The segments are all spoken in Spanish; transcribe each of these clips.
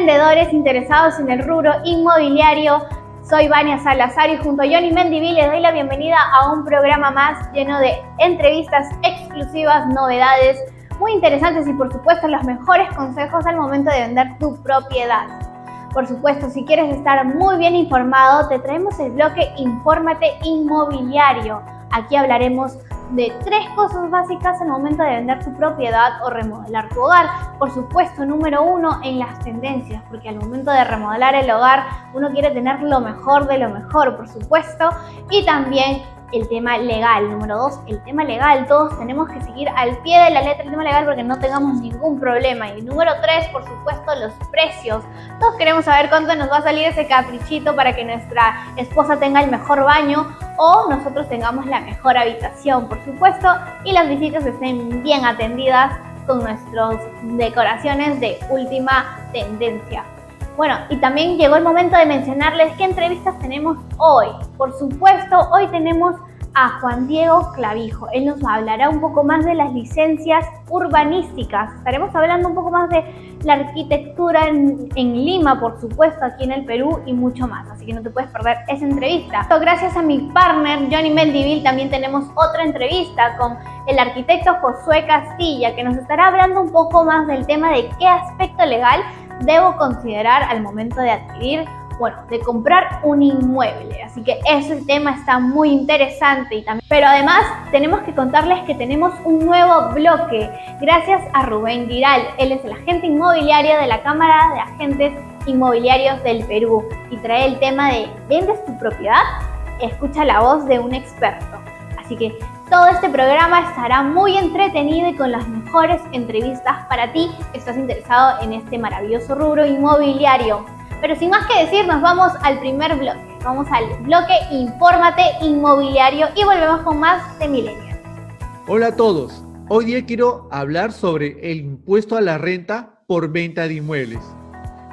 emprendedores interesados en el rubro inmobiliario. Soy Vania Salazar y junto a Johnny Mendivil les doy la bienvenida a un programa más lleno de entrevistas exclusivas, novedades muy interesantes y por supuesto los mejores consejos al momento de vender tu propiedad. Por supuesto, si quieres estar muy bien informado, te traemos el bloque Infórmate Inmobiliario. Aquí hablaremos de 3 cosas básicas al momento de vender tu propiedad o remodelar tu hogar. Por supuesto, número 1 en las tendencias, porque al momento de remodelar el hogar uno quiere tener lo mejor de lo mejor, por supuesto. Y también el tema legal. Número 2, el tema legal. Todos tenemos que seguir al pie de la letra el tema legal porque no tengamos ningún problema. Y número 3, por supuesto, los precios. Todos queremos saber cuánto nos va a salir ese caprichito para que nuestra esposa tenga el mejor baño o nosotros tengamos la mejor habitación, por supuesto, y las visitas estén bien atendidas con nuestras decoraciones de última tendencia. Bueno, y también llegó el momento de mencionarles qué entrevistas tenemos hoy. Por supuesto, hoy tenemos a Juan Diego Clavijo. Él nos hablará un poco más de las licencias urbanísticas. Estaremos hablando un poco más de la arquitectura en Lima, por supuesto, aquí en el Perú y mucho más. Así que no te puedes perder esa entrevista. Gracias a mi partner Johnny Mendivil también tenemos otra entrevista con el arquitecto Josué Castilla, que nos estará hablando un poco más del tema de qué aspecto legal debo considerar al momento de adquirir, de comprar un inmueble. Así que ese tema está muy interesante y también. Pero además tenemos que contarles que tenemos un nuevo bloque gracias a Rubén Giral. Él es el agente inmobiliario de la Cámara de Agentes Inmobiliarios del Perú y trae el tema de ¿vendes tu propiedad? Escucha la voz de un experto. Así que todo este programa estará muy entretenido y con las mejores entrevistas para ti que estás interesado en este maravilloso rubro inmobiliario. Pero sin más que decir, nos vamos al primer bloque. Vamos al bloque Infórmate Inmobiliario y volvemos con más de Millennials. Hola a todos. Hoy día quiero hablar sobre el impuesto a la renta por venta de inmuebles.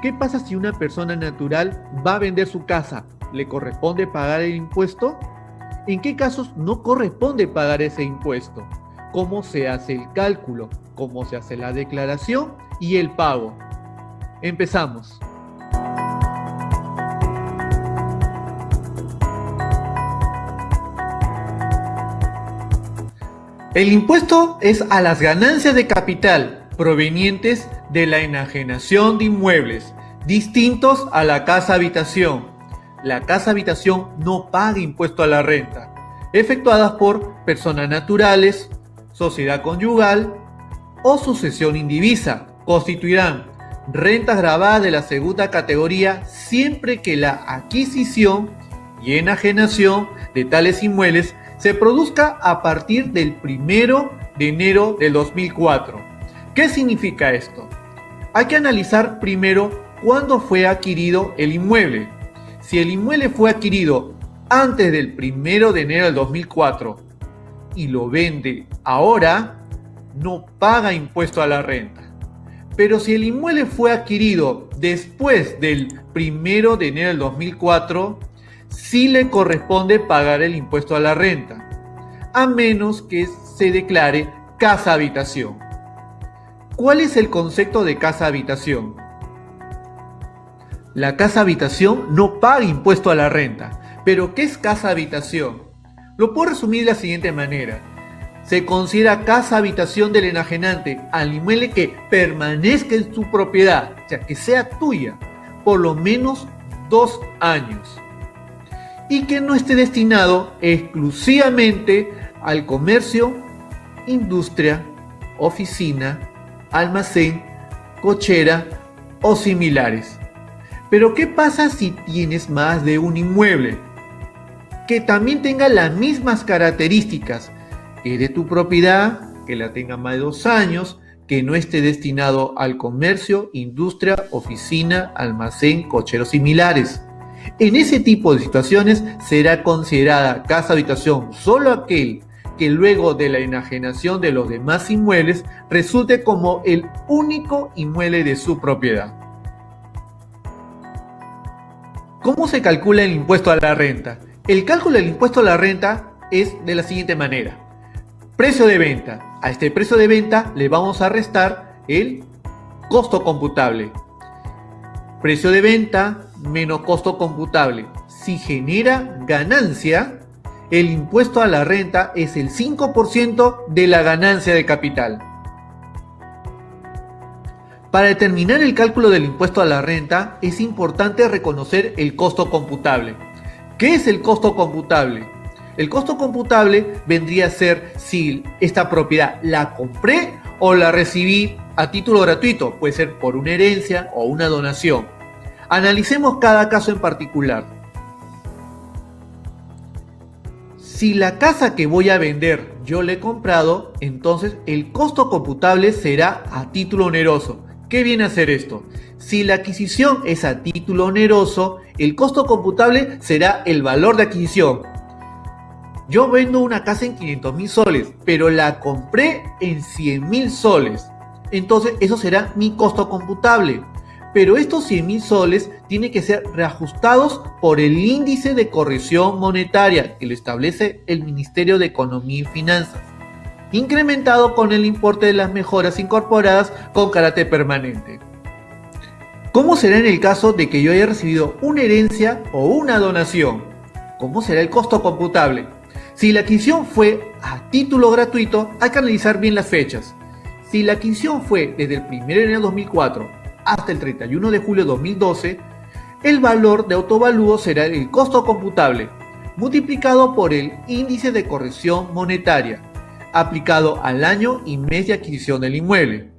¿Qué pasa si una persona natural va a vender su casa? ¿Le corresponde pagar el impuesto? ¿En qué casos no corresponde pagar ese impuesto? ¿Cómo se hace el cálculo? ¿Cómo se hace la declaración y el pago? Empezamos. El impuesto es a las ganancias de capital provenientes de la enajenación de inmuebles, distintos a la casa habitación. La casa habitación no paga impuesto a la renta, efectuadas por personas naturales, sociedad conyugal o sucesión indivisa. Constituirán rentas gravadas de la segunda categoría siempre que la adquisición y enajenación de tales inmuebles se produzca a partir del 1 de enero del 2004. ¿Qué significa esto? Hay que analizar primero cuándo fue adquirido el inmueble. Si el inmueble fue adquirido antes del 1 de enero del 2004 y lo vende ahora, no paga impuesto a la renta. Pero si el inmueble fue adquirido después del 1 de enero del 2004, sí le corresponde pagar el impuesto a la renta, a menos que se declare casa habitación. ¿Cuál es el concepto de casa habitación? La casa habitación no paga impuesto a la renta. ¿Pero qué es casa habitación? Lo puedo resumir de la siguiente manera. Se considera casa habitación del enajenante al inmueble que permanezca en su propiedad, o sea, que sea tuya, por lo menos 2 años. Y que no esté destinado exclusivamente al comercio, industria, oficina, almacén, cochera o similares. Pero ¿qué pasa si tienes más de un inmueble? Que también tenga las mismas características, que es de tu propiedad, que la tenga más de 2 años, que no esté destinado al comercio, industria, oficina, almacén, cochero similares. En ese tipo de situaciones será considerada casa habitación solo aquel que luego de la enajenación de los demás inmuebles resulte como el único inmueble de su propiedad. ¿Cómo se calcula el impuesto a la renta? El cálculo del impuesto a la renta es de la siguiente manera. Precio de venta. A este precio de venta le vamos a restar el costo computable. precio de venta menos costo computable. Si genera ganancia, el impuesto a la renta es el 5% de la ganancia de capital. Para determinar el cálculo del impuesto a la renta, es importante reconocer el costo computable. ¿Qué es el costo computable? El costo computable vendría a ser si esta propiedad la compré o la recibí a título gratuito, puede ser por una herencia o una donación. Analicemos cada caso en particular. Si la casa que voy a vender yo la he comprado, entonces el costo computable será a título oneroso. ¿Qué viene a ser esto? Si la adquisición es a título oneroso, el costo computable será el valor de adquisición. Yo vendo una casa en 500.000 soles, pero la compré en 100.000 soles. Entonces eso será mi costo computable. Pero estos 100.000 soles tienen que ser reajustados por el índice de corrección monetaria que lo establece el Ministerio de Economía y Finanzas, incrementado con el importe de las mejoras incorporadas con carácter permanente. ¿Cómo será en el caso de que yo haya recibido una herencia o una donación? ¿Cómo será el costo computable? Si la adquisición fue a título gratuito, hay que analizar bien las fechas. Si la adquisición fue desde el 1 de enero de 2004 hasta el 31 de julio de 2012, el valor de autovalúo será el costo computable multiplicado por el índice de corrección monetaria aplicado al año y mes de adquisición del inmueble.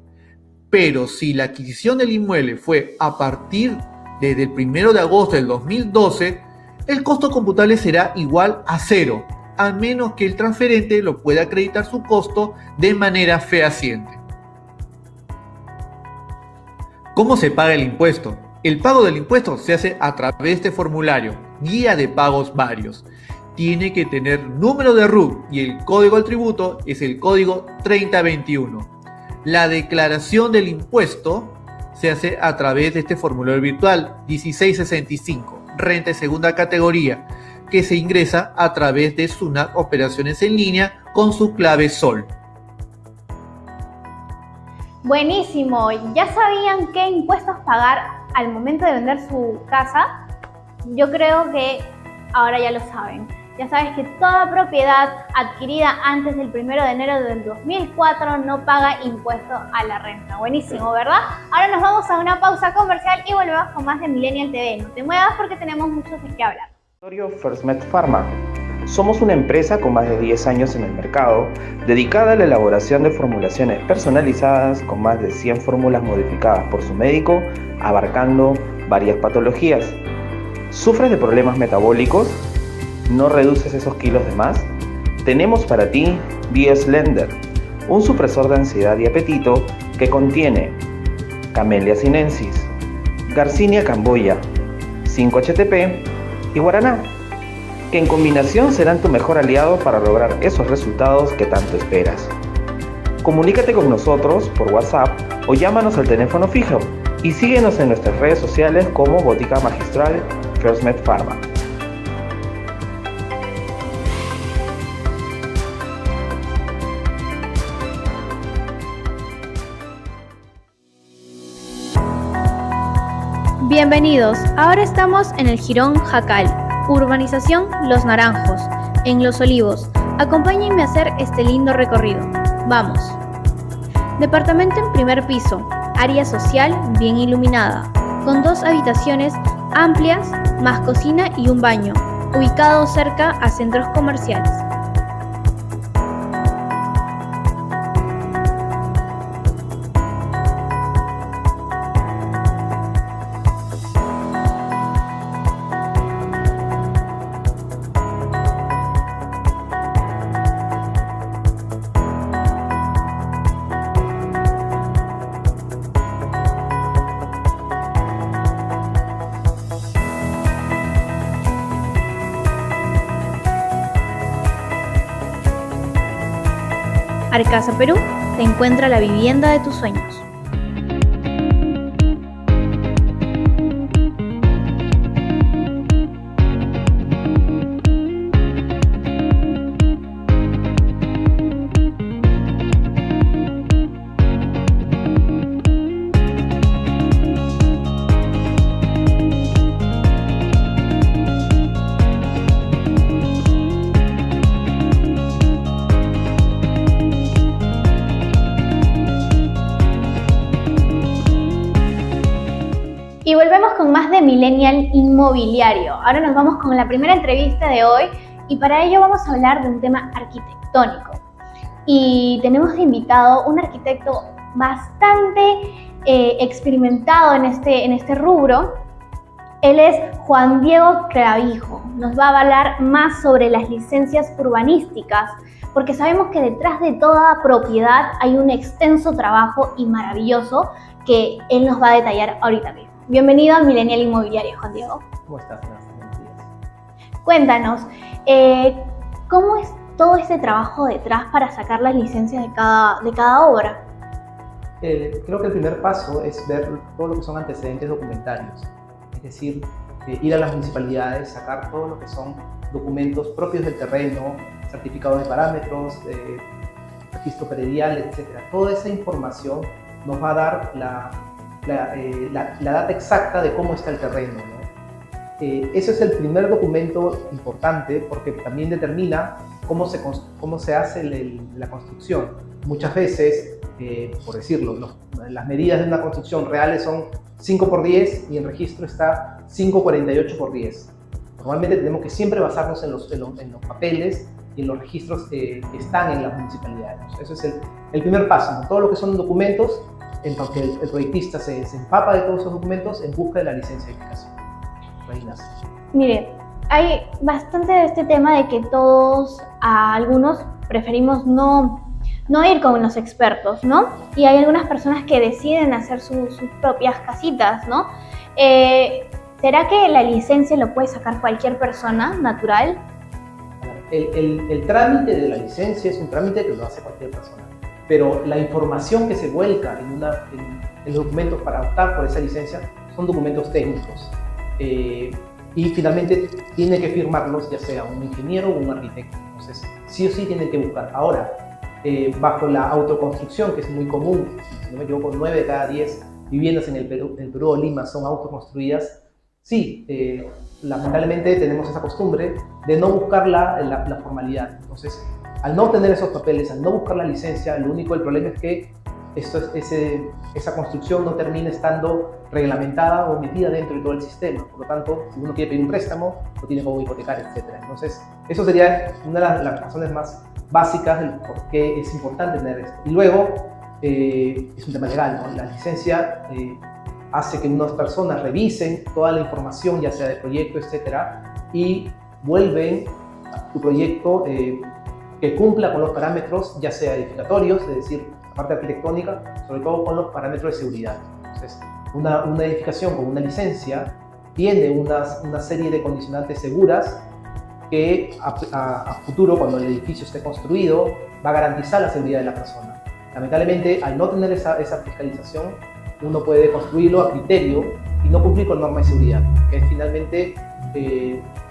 Pero si la adquisición del inmueble fue a partir desde el 1 de agosto del 2012, el costo computable será igual a 0, a menos que el transferente lo pueda acreditar su costo de manera fehaciente. ¿Cómo se paga el impuesto? El pago del impuesto se hace a través de este formulario, Guía de Pagos Varios. Tiene que tener número de RUT y el código del tributo es el código 3021. La declaración del impuesto se hace a través de este formulario virtual 1665, renta de segunda categoría, que se ingresa a través de SUNAT Operaciones en Línea con su clave SOL. Buenísimo. ¿Ya sabían qué impuestos pagar al momento de vender su casa? Yo creo que ahora ya lo saben. Ya sabes que toda propiedad adquirida antes del 1 de enero del 2004 no paga impuesto a la renta. Buenísimo, ¿verdad? Ahora nos vamos a una pausa comercial y volvemos con más de Millennial TV. No te muevas porque tenemos mucho de qué hablar. FirstMed Pharma. Somos una empresa con más de 10 años en el mercado, dedicada a la elaboración de formulaciones personalizadas con más de 100 fórmulas modificadas por su médico, abarcando varias patologías. ¿Sufres de problemas metabólicos? ¿No reduces esos kilos de más? Tenemos para ti B-Slender, un supresor de ansiedad y apetito que contiene Camellia sinensis, Garcinia camboya, 5-HTP y guaraná, que en combinación serán tu mejor aliado para lograr esos resultados que tanto esperas. Comunícate con nosotros por WhatsApp o llámanos al teléfono fijo y síguenos en nuestras redes sociales como Botica Magistral FirstMed Pharma. Bienvenidos, ahora estamos en el Jirón Jacal, urbanización Los Naranjos, en Los Olivos. Acompáñenme a hacer este lindo recorrido. Vamos. Departamento en primer piso, área social bien iluminada, con 2 habitaciones amplias, más cocina y un baño, ubicado cerca a centros comerciales. Arcasa Perú te encuentra la vivienda de tus sueños. con más de Millennial Inmobiliario. Ahora nos vamos con la primera entrevista de hoy y para ello vamos a hablar de un tema arquitectónico. Y tenemos de invitado un arquitecto bastante experimentado en este rubro. Él es Juan Diego Clavijo. Nos va a hablar más sobre las licencias urbanísticas, porque sabemos que detrás de toda propiedad hay un extenso trabajo y maravilloso que él nos va a detallar ahorita mismo. Bienvenido a Millennial Inmobiliario, Juan Diego. ¿Cómo estás? Buenos días. Cuéntanos, ¿cómo es todo este trabajo detrás para sacar las licencias de cada obra? Creo que el primer paso es ver todo lo que son antecedentes documentarios, es decir, ir a las municipalidades, sacar todo lo que son documentos propios del terreno, certificados de parámetros, registro predial, etc. Toda esa información nos va a dar la data exacta de cómo está el terreno, ¿no? Ese es el primer documento importante porque también determina cómo se hace la construcción. Muchas veces, por decirlo, las medidas de una construcción reales son 5x10 y en registro está 5,48x10. Normalmente tenemos que siempre basarnos en los papeles y en los registros que están en las municipalidades. Eso es el primer paso, ¿no? Todo lo que son documentos, en que el proyectista se empapa de todos esos documentos en busca de la licencia de edificación. Mire, hay bastante de este tema de que algunos preferimos no ir con los expertos, ¿no? Y hay algunas personas que deciden hacer sus propias casitas, ¿no? ¿Será que la licencia lo puede sacar cualquier persona natural? El trámite de la licencia es un trámite que lo hace cualquier persona, pero la información que se vuelca en los documentos para optar por esa licencia son documentos técnicos. Y finalmente tiene que firmarlos ya sea un ingeniero o un arquitecto. Entonces, sí o sí tienen que buscar. Ahora, bajo la autoconstrucción, que es muy común, si no me equivoco, 9 de cada 10 viviendas en el Perú o Lima son autoconstruidas, sí, lamentablemente tenemos esa costumbre de no buscar la formalidad. Entonces, al no tener esos papeles, al no buscar la licencia, el problema es que esa construcción no termina estando reglamentada o metida dentro de todo el sistema. Por lo tanto, si uno quiere pedir un préstamo, lo tiene como hipotecar, etc. Entonces, eso sería una de las razones más básicas del por qué es importante tener esto. Y luego, es un tema legal, ¿no? La licencia hace que unas personas revisen toda la información, ya sea de proyecto, etc. y vuelven a tu proyecto que cumpla con los parámetros, ya sea edificatorios, es decir, la parte arquitectónica, sobre todo con los parámetros de seguridad. Entonces, una edificación con una licencia tiene una serie de condicionantes seguras que a futuro, cuando el edificio esté construido, va a garantizar la seguridad de la persona. Lamentablemente, al no tener esa fiscalización, uno puede construirlo a criterio y no cumplir con normas de seguridad, que es finalmente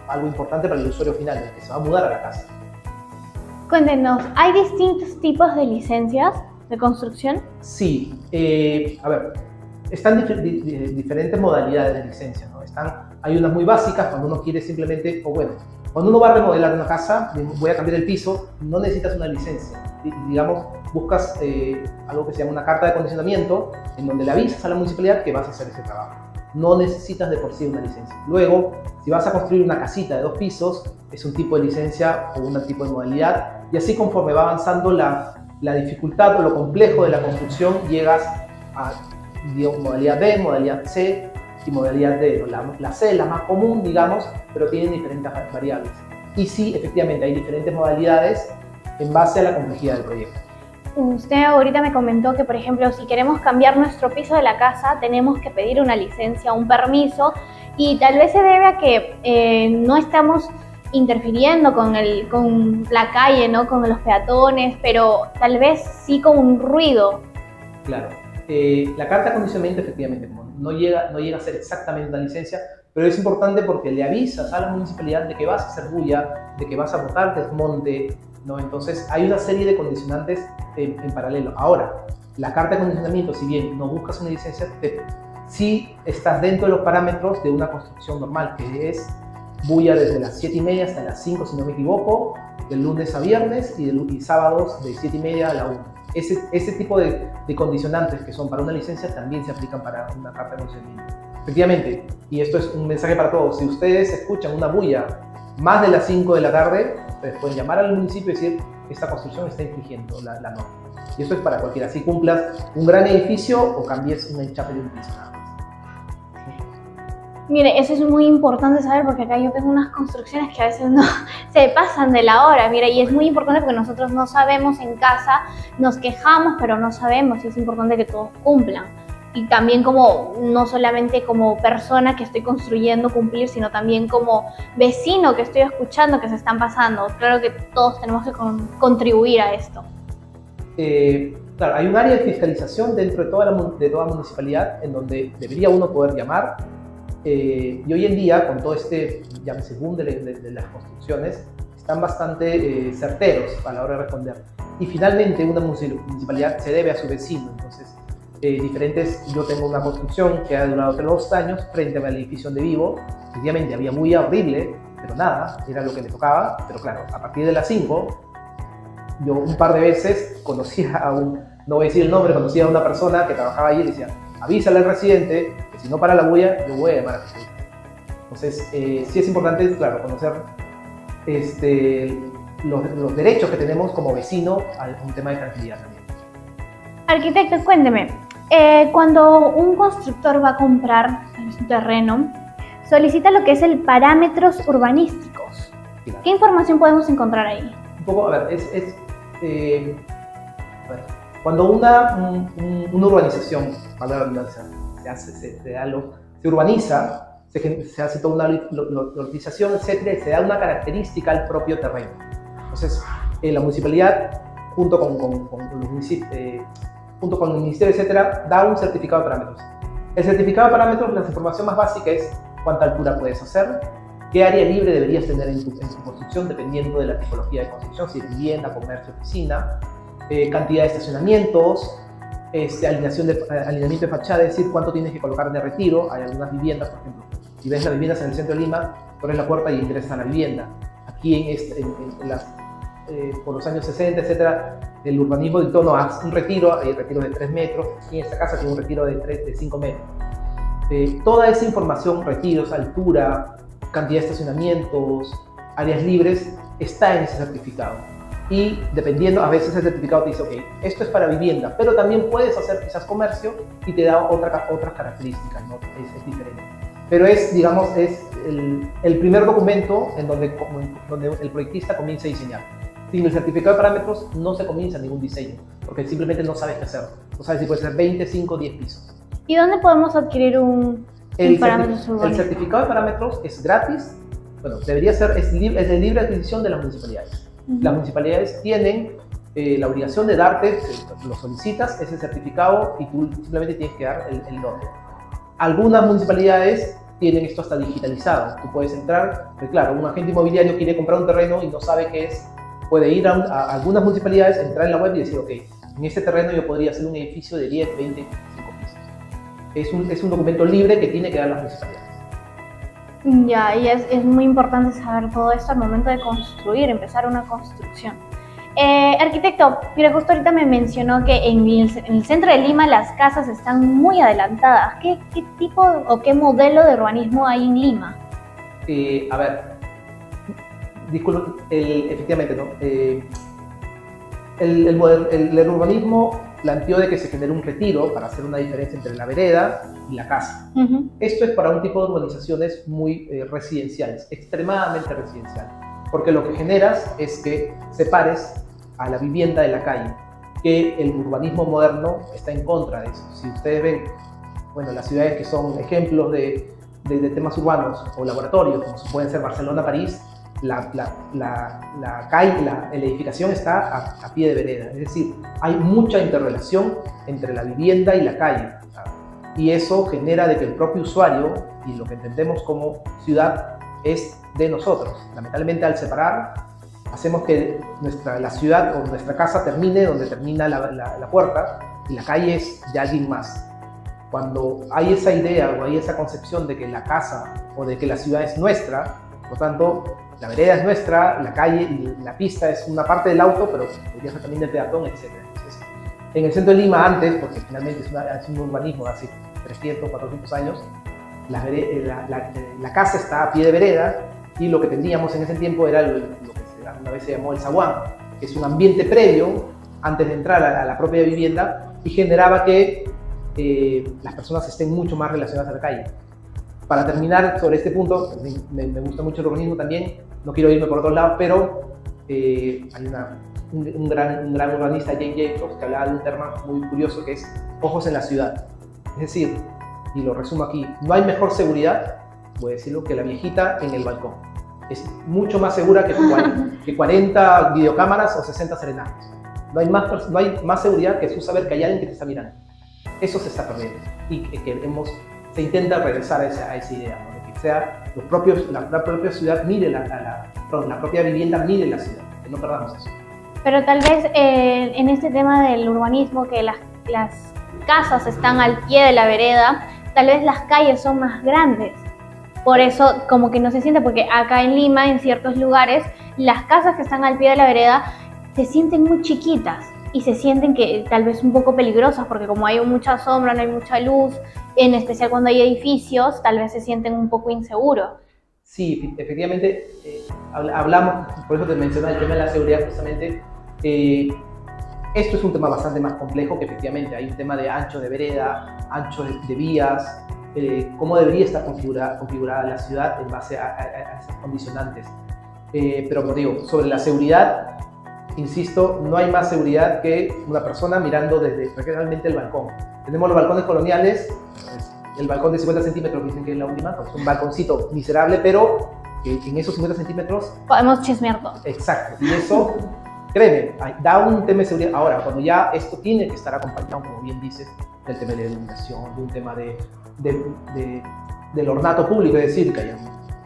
algo importante para el usuario final, el que se va a mudar a la casa. Cuéntenos, ¿hay distintos tipos de licencias de construcción? Sí, a ver, están diferentes modalidades de licencia, ¿no? Hay unas muy básicas, cuando uno quiere simplemente, cuando uno va a remodelar una casa, voy a cambiar el piso, no necesitas una licencia. Digamos, buscas algo que se llama una carta de acondicionamiento, en donde le avisas a la municipalidad que vas a hacer ese trabajo. No necesitas de por sí una licencia. Luego, si vas a construir una casita de 2 pisos, es un tipo de licencia o un tipo de modalidad, y así conforme va avanzando la dificultad o lo complejo de la construcción, llegas a modalidad B, modalidad C y modalidad D. La C es la más común, digamos, pero tiene diferentes variables. Y sí, efectivamente, hay diferentes modalidades en base a la complejidad del proyecto. Usted ahorita me comentó que, por ejemplo, si queremos cambiar nuestro piso de la casa, tenemos que pedir una licencia, un permiso, y tal vez se debe a que no estamos interfiriendo con la calle, ¿no? Con los peatones, pero tal vez sí con un ruido. Claro. La carta de acondicionamiento efectivamente no llega a ser exactamente una licencia, pero es importante porque le avisas a la municipalidad de que vas a hacer bulla, de que vas a botar desmonte, ¿no? Entonces hay una serie de condicionantes en paralelo. Ahora, la carta de acondicionamiento, si bien no buscas una licencia, sí estás dentro de los parámetros de una construcción normal, que es bulla desde las 7:30 hasta las 5, si no me equivoco, de lunes a viernes y sábados de 7:30 a la 1. Ese tipo de condicionantes que son para una licencia también se aplican para una carta de acondicionamiento. efectivamente, y esto es un mensaje para todos, si ustedes escuchan una bulla más de las 5 de la tarde, ustedes pueden llamar al municipio y decir, esta construcción está infringiendo la norma. Y esto es para cualquiera, si cumplas un gran edificio o cambies un enchape de un piso. Mire, eso es muy importante saber porque acá yo tengo unas construcciones que a veces no se pasan de la hora, mira, y es muy importante porque nosotros no sabemos en casa, nos quejamos, pero no sabemos y es importante que todos cumplan. Y también como, no solamente como persona que estoy construyendo cumplir, sino también como vecino que estoy escuchando que se están pasando. Claro que todos tenemos que contribuir a esto. Claro, hay un área de fiscalización dentro de toda municipalidad en donde debería uno poder llamar. Y hoy en día, con todo este, llámese boom de las construcciones, están bastante certeros a la hora de responder. Y finalmente, una municipalidad se debe a su vecino. Entonces, yo tengo una construcción que ha durado 2 años frente al edificio donde vivo. Efectivamente, había muy horrible, pero nada, era lo que me tocaba. Pero claro, a partir de las 5, yo un par de veces conocía no voy a decir el nombre, conocía a una persona que trabajaba allí y decía, avísale al residente que si no para la bulla, yo voy a llamar a la policía. Entonces, sí es importante, claro, conocer los derechos que tenemos como vecino a un tema de tranquilidad también. Arquitecto, cuénteme, cuando un constructor va a comprar un terreno, solicita lo que es el parámetros urbanísticos. Claro. ¿Qué información podemos encontrar ahí? Un poco, a ver, cuando una urbanización, se urbaniza, se hace toda una lotización, etcétera, se da una característica al propio terreno. Entonces, la municipalidad, junto con el ministerio, etcétera, da un certificado de parámetros. El certificado de parámetros, la información más básica es cuánta altura puedes hacer, qué área libre deberías tener en tu construcción, dependiendo de la tipología de construcción, si es vivienda, comercio, oficina, cantidad de estacionamientos, alineamiento de fachada, es decir, cuánto tienes que colocar de retiro. Hay algunas viviendas, por ejemplo, si ves las viviendas en el centro de Lima, abres la puerta y ingresas a la vivienda. Aquí por los años 60, etcétera, el urbanismo dictó un retiro, hay retiros de 3 metros, y en esta casa tiene un retiro de 5 metros. Toda esa información, retiros, altura, cantidad de estacionamientos, áreas libres, está en ese certificado. Y dependiendo, a veces el certificado te dice, ok, esto es para vivienda, pero también puedes hacer quizás comercio y te da otras características, ¿no? Es diferente. Pero es el primer documento en donde el proyectista comienza a diseñar. Sin el certificado de parámetros no se comienza ningún diseño, porque simplemente no sabes qué hacer. No sabes si puede ser 20, 5, 10 pisos. ¿Y dónde podemos adquirir un parámetros urbanísticos? El certificado de parámetros es gratis, bueno, debería ser, es de libre adquisición de las municipalidades. Las municipalidades tienen la obligación de darte, lo solicitas, ese certificado y tú simplemente tienes que dar el lote. Algunas municipalidades tienen esto hasta digitalizado. Tú puedes entrar, porque claro, un agente inmobiliario quiere comprar un terreno y no sabe qué es, puede ir a algunas municipalidades, entrar en la web y decir, ok, en este terreno yo podría hacer un edificio de 10, 20, 25 pisos. Es un documento libre que tiene que dar las municipalidades. Ya, y es muy importante saber todo esto al momento de construir, empezar una construcción. Arquitecto, mira, justo ahorita me mencionó que en el centro de Lima las casas están muy adelantadas. ¿Qué tipo o qué modelo de urbanismo hay en Lima? A ver, disculpe, efectivamente, ¿no? El urbanismo planteó de que se genere un retiro para hacer una diferencia entre la vereda y la casa. Esto es para un tipo de urbanizaciones muy residenciales, extremadamente residenciales, porque lo que generas es que separes a la vivienda de la calle, que el urbanismo moderno está en contra de eso. Si ustedes ven, bueno, las ciudades que son ejemplos de temas urbanos o laboratorios, como pueden ser Barcelona, París, la calle, la edificación está a pie de vereda, es decir, hay mucha interrelación entre la vivienda y la calle, ¿sabes? Y eso genera de que el propio usuario y lo que entendemos como ciudad es de nosotros. Lamentablemente, al separar, hacemos que la ciudad o nuestra casa termine donde termina la puerta y la calle es de alguien más. Cuando hay esa idea o hay esa concepción de que la casa o de que la ciudad es nuestra, por lo tanto, la vereda es nuestra, la calle y la pista es una parte del auto, pero podría ser también del peatón, etc. Entonces, en el centro de Lima antes, porque finalmente es un urbanismo de hace 300, 400 años, la casa está a pie de vereda y lo que teníamos en ese tiempo era lo que alguna vez se llamó el zaguán, que es un ambiente previo antes de entrar a la propia vivienda y generaba que las personas estén mucho más relacionadas a la calle. Para terminar sobre este punto, me gusta mucho el urbanismo también, no quiero irme por otros lados, pero hay un gran urbanista, Jane Jacobs, que hablaba de un tema muy curioso que es ojos en la ciudad. Es decir, y lo resumo aquí, no hay mejor seguridad, voy a decirlo, que la viejita en el balcón. Es mucho más segura que 40 videocámaras o 60 serenatas. No hay más seguridad que tú saber que hay alguien que te está mirando. Eso se está perdiendo y se intenta regresar a esa idea, ¿no? De que sea la propia ciudad mire la propia vivienda mire la ciudad, que no perdamos eso. Pero tal vez en este tema del urbanismo, que las casas están al pie de la vereda, tal vez las calles son más grandes. Por eso como que no se siente, porque acá en Lima, en ciertos lugares, las casas que están al pie de la vereda se sienten muy chiquitas y se sienten que tal vez un poco peligrosas, porque como hay mucha sombra, no hay mucha luz, en especial cuando hay edificios, tal vez se sienten un poco inseguros. Sí, efectivamente, hablamos, por eso te mencionaba el tema de la seguridad justamente. Esto es un tema bastante más complejo, que efectivamente hay un tema de ancho de vereda, ancho de vías, cómo debería estar configurada la ciudad en base a esos condicionantes. Pero como digo, sobre la seguridad, insisto, no hay más seguridad que una persona mirando desde realmente el balcón. Tenemos los balcones coloniales, el balcón de 50 centímetros, dicen que es la última, es un balconcito miserable, pero en esos 50 centímetros... podemos chismear todo. Exacto, y eso, créeme, da un tema de seguridad. Ahora, cuando ya esto tiene que estar acompañado, como bien dices, del tema de la iluminación, de un tema del ornato público, es decir, que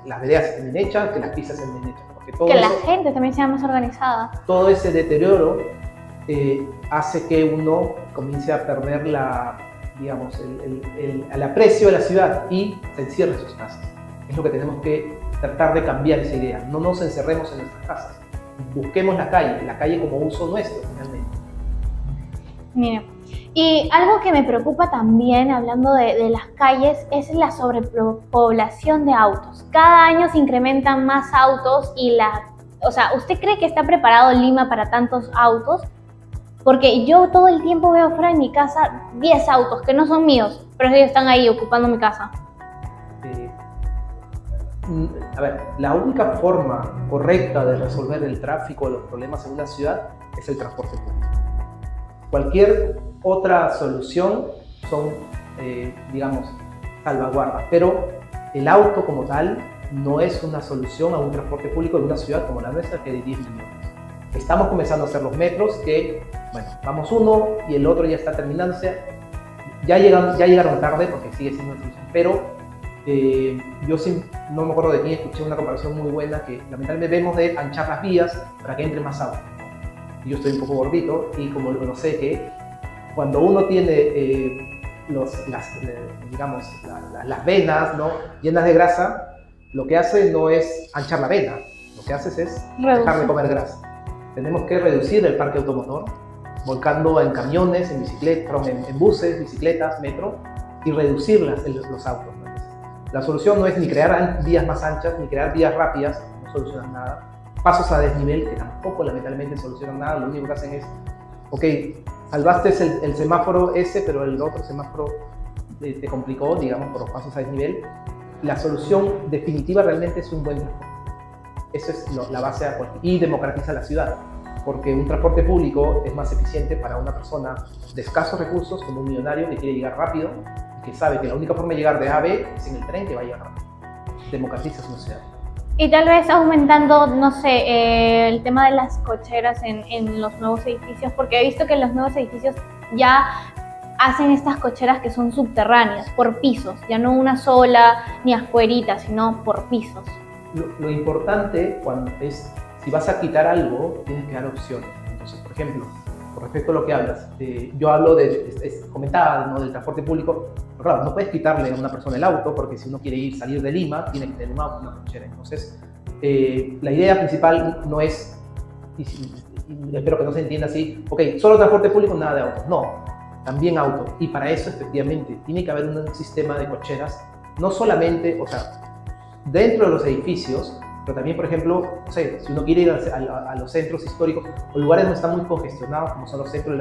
las veredas estén bien hechas, que las pistas estén bien hechas. Que la gente también sea más organizada. Todo ese deterioro hace que uno comience a perder el aprecio de la ciudad y se encierre en sus casas. Es lo que tenemos que tratar de cambiar esa idea. No nos encerremos en nuestras casas. Busquemos la calle como uso nuestro, finalmente. Mira, y algo que me preocupa también, hablando de las calles, es la sobrepoblación de autos. Cada año se incrementan más autos y o sea, ¿usted cree que está preparado Lima para tantos autos? Porque yo todo el tiempo veo fuera de mi casa 10 autos que no son míos, pero ellos están ahí ocupando mi casa. A ver, la única forma correcta de resolver el tráfico, los problemas en una ciudad, es el transporte público. Cualquier otra solución son, digamos, salvaguardas, pero el auto como tal no es una solución a un transporte público en una ciudad como la nuestra, que de 10 millones. Estamos comenzando a hacer los metros, que, bueno, vamos uno y el otro ya está terminándose. Ya llegaron tarde porque sigue siendo una solución, pero yo no me acuerdo de quién, escuché una comparación muy buena que lamentablemente debemos de anchar las vías para que entre más autos. Yo estoy un poco gordito y como lo sé que cuando uno tiene las venas, ¿no?, llenas de grasa, lo que hace no es anchar la vena, lo que hace es dejar de comer grasa. Tenemos que reducir el parque automotor, volcando en camiones, en bicicletas, en buses, bicicletas, metro, y reducir los autos. La solución no es ni crear vías más anchas, ni crear vías rápidas, no solucionan nada. Pasos a desnivel, que tampoco lamentablemente solucionan nada, lo único que hacen es, ok, salvaste el semáforo ese, pero el otro semáforo te complicó, digamos, por los pasos a desnivel. La solución definitiva realmente es un buen transporte. Eso es la base y democratiza la ciudad, porque un transporte público es más eficiente para una persona de escasos recursos, como un millonario que quiere llegar rápido, y que sabe que la única forma de llegar de A a B es en el tren, que va a llegar rápido. Democratiza una ciudad. Y tal vez aumentando, no sé, el tema de las cocheras en los nuevos edificios, porque he visto que en los nuevos edificios ya hacen estas cocheras que son subterráneas, por pisos, ya no una sola ni afuerita, sino por pisos. Lo importante cuando es, si vas a quitar algo, tienes que dar opciones. Entonces, por ejemplo, con respecto a lo que hablas, yo hablo comentaba, ¿no?, del transporte público. Pero claro, no puedes quitarle a una persona el auto, porque si uno quiere salir de Lima, tiene que tener un auto, una cochera. Entonces, la idea principal no es, y espero que no se entienda así, ok, solo transporte público, nada de autos. No, también auto. Y para eso, efectivamente, tiene que haber un sistema de cocheras no solamente, o sea, dentro de los edificios, pero también, por ejemplo, no sé, si uno quiere ir a los centros históricos o lugares donde están muy congestionados, como son los centros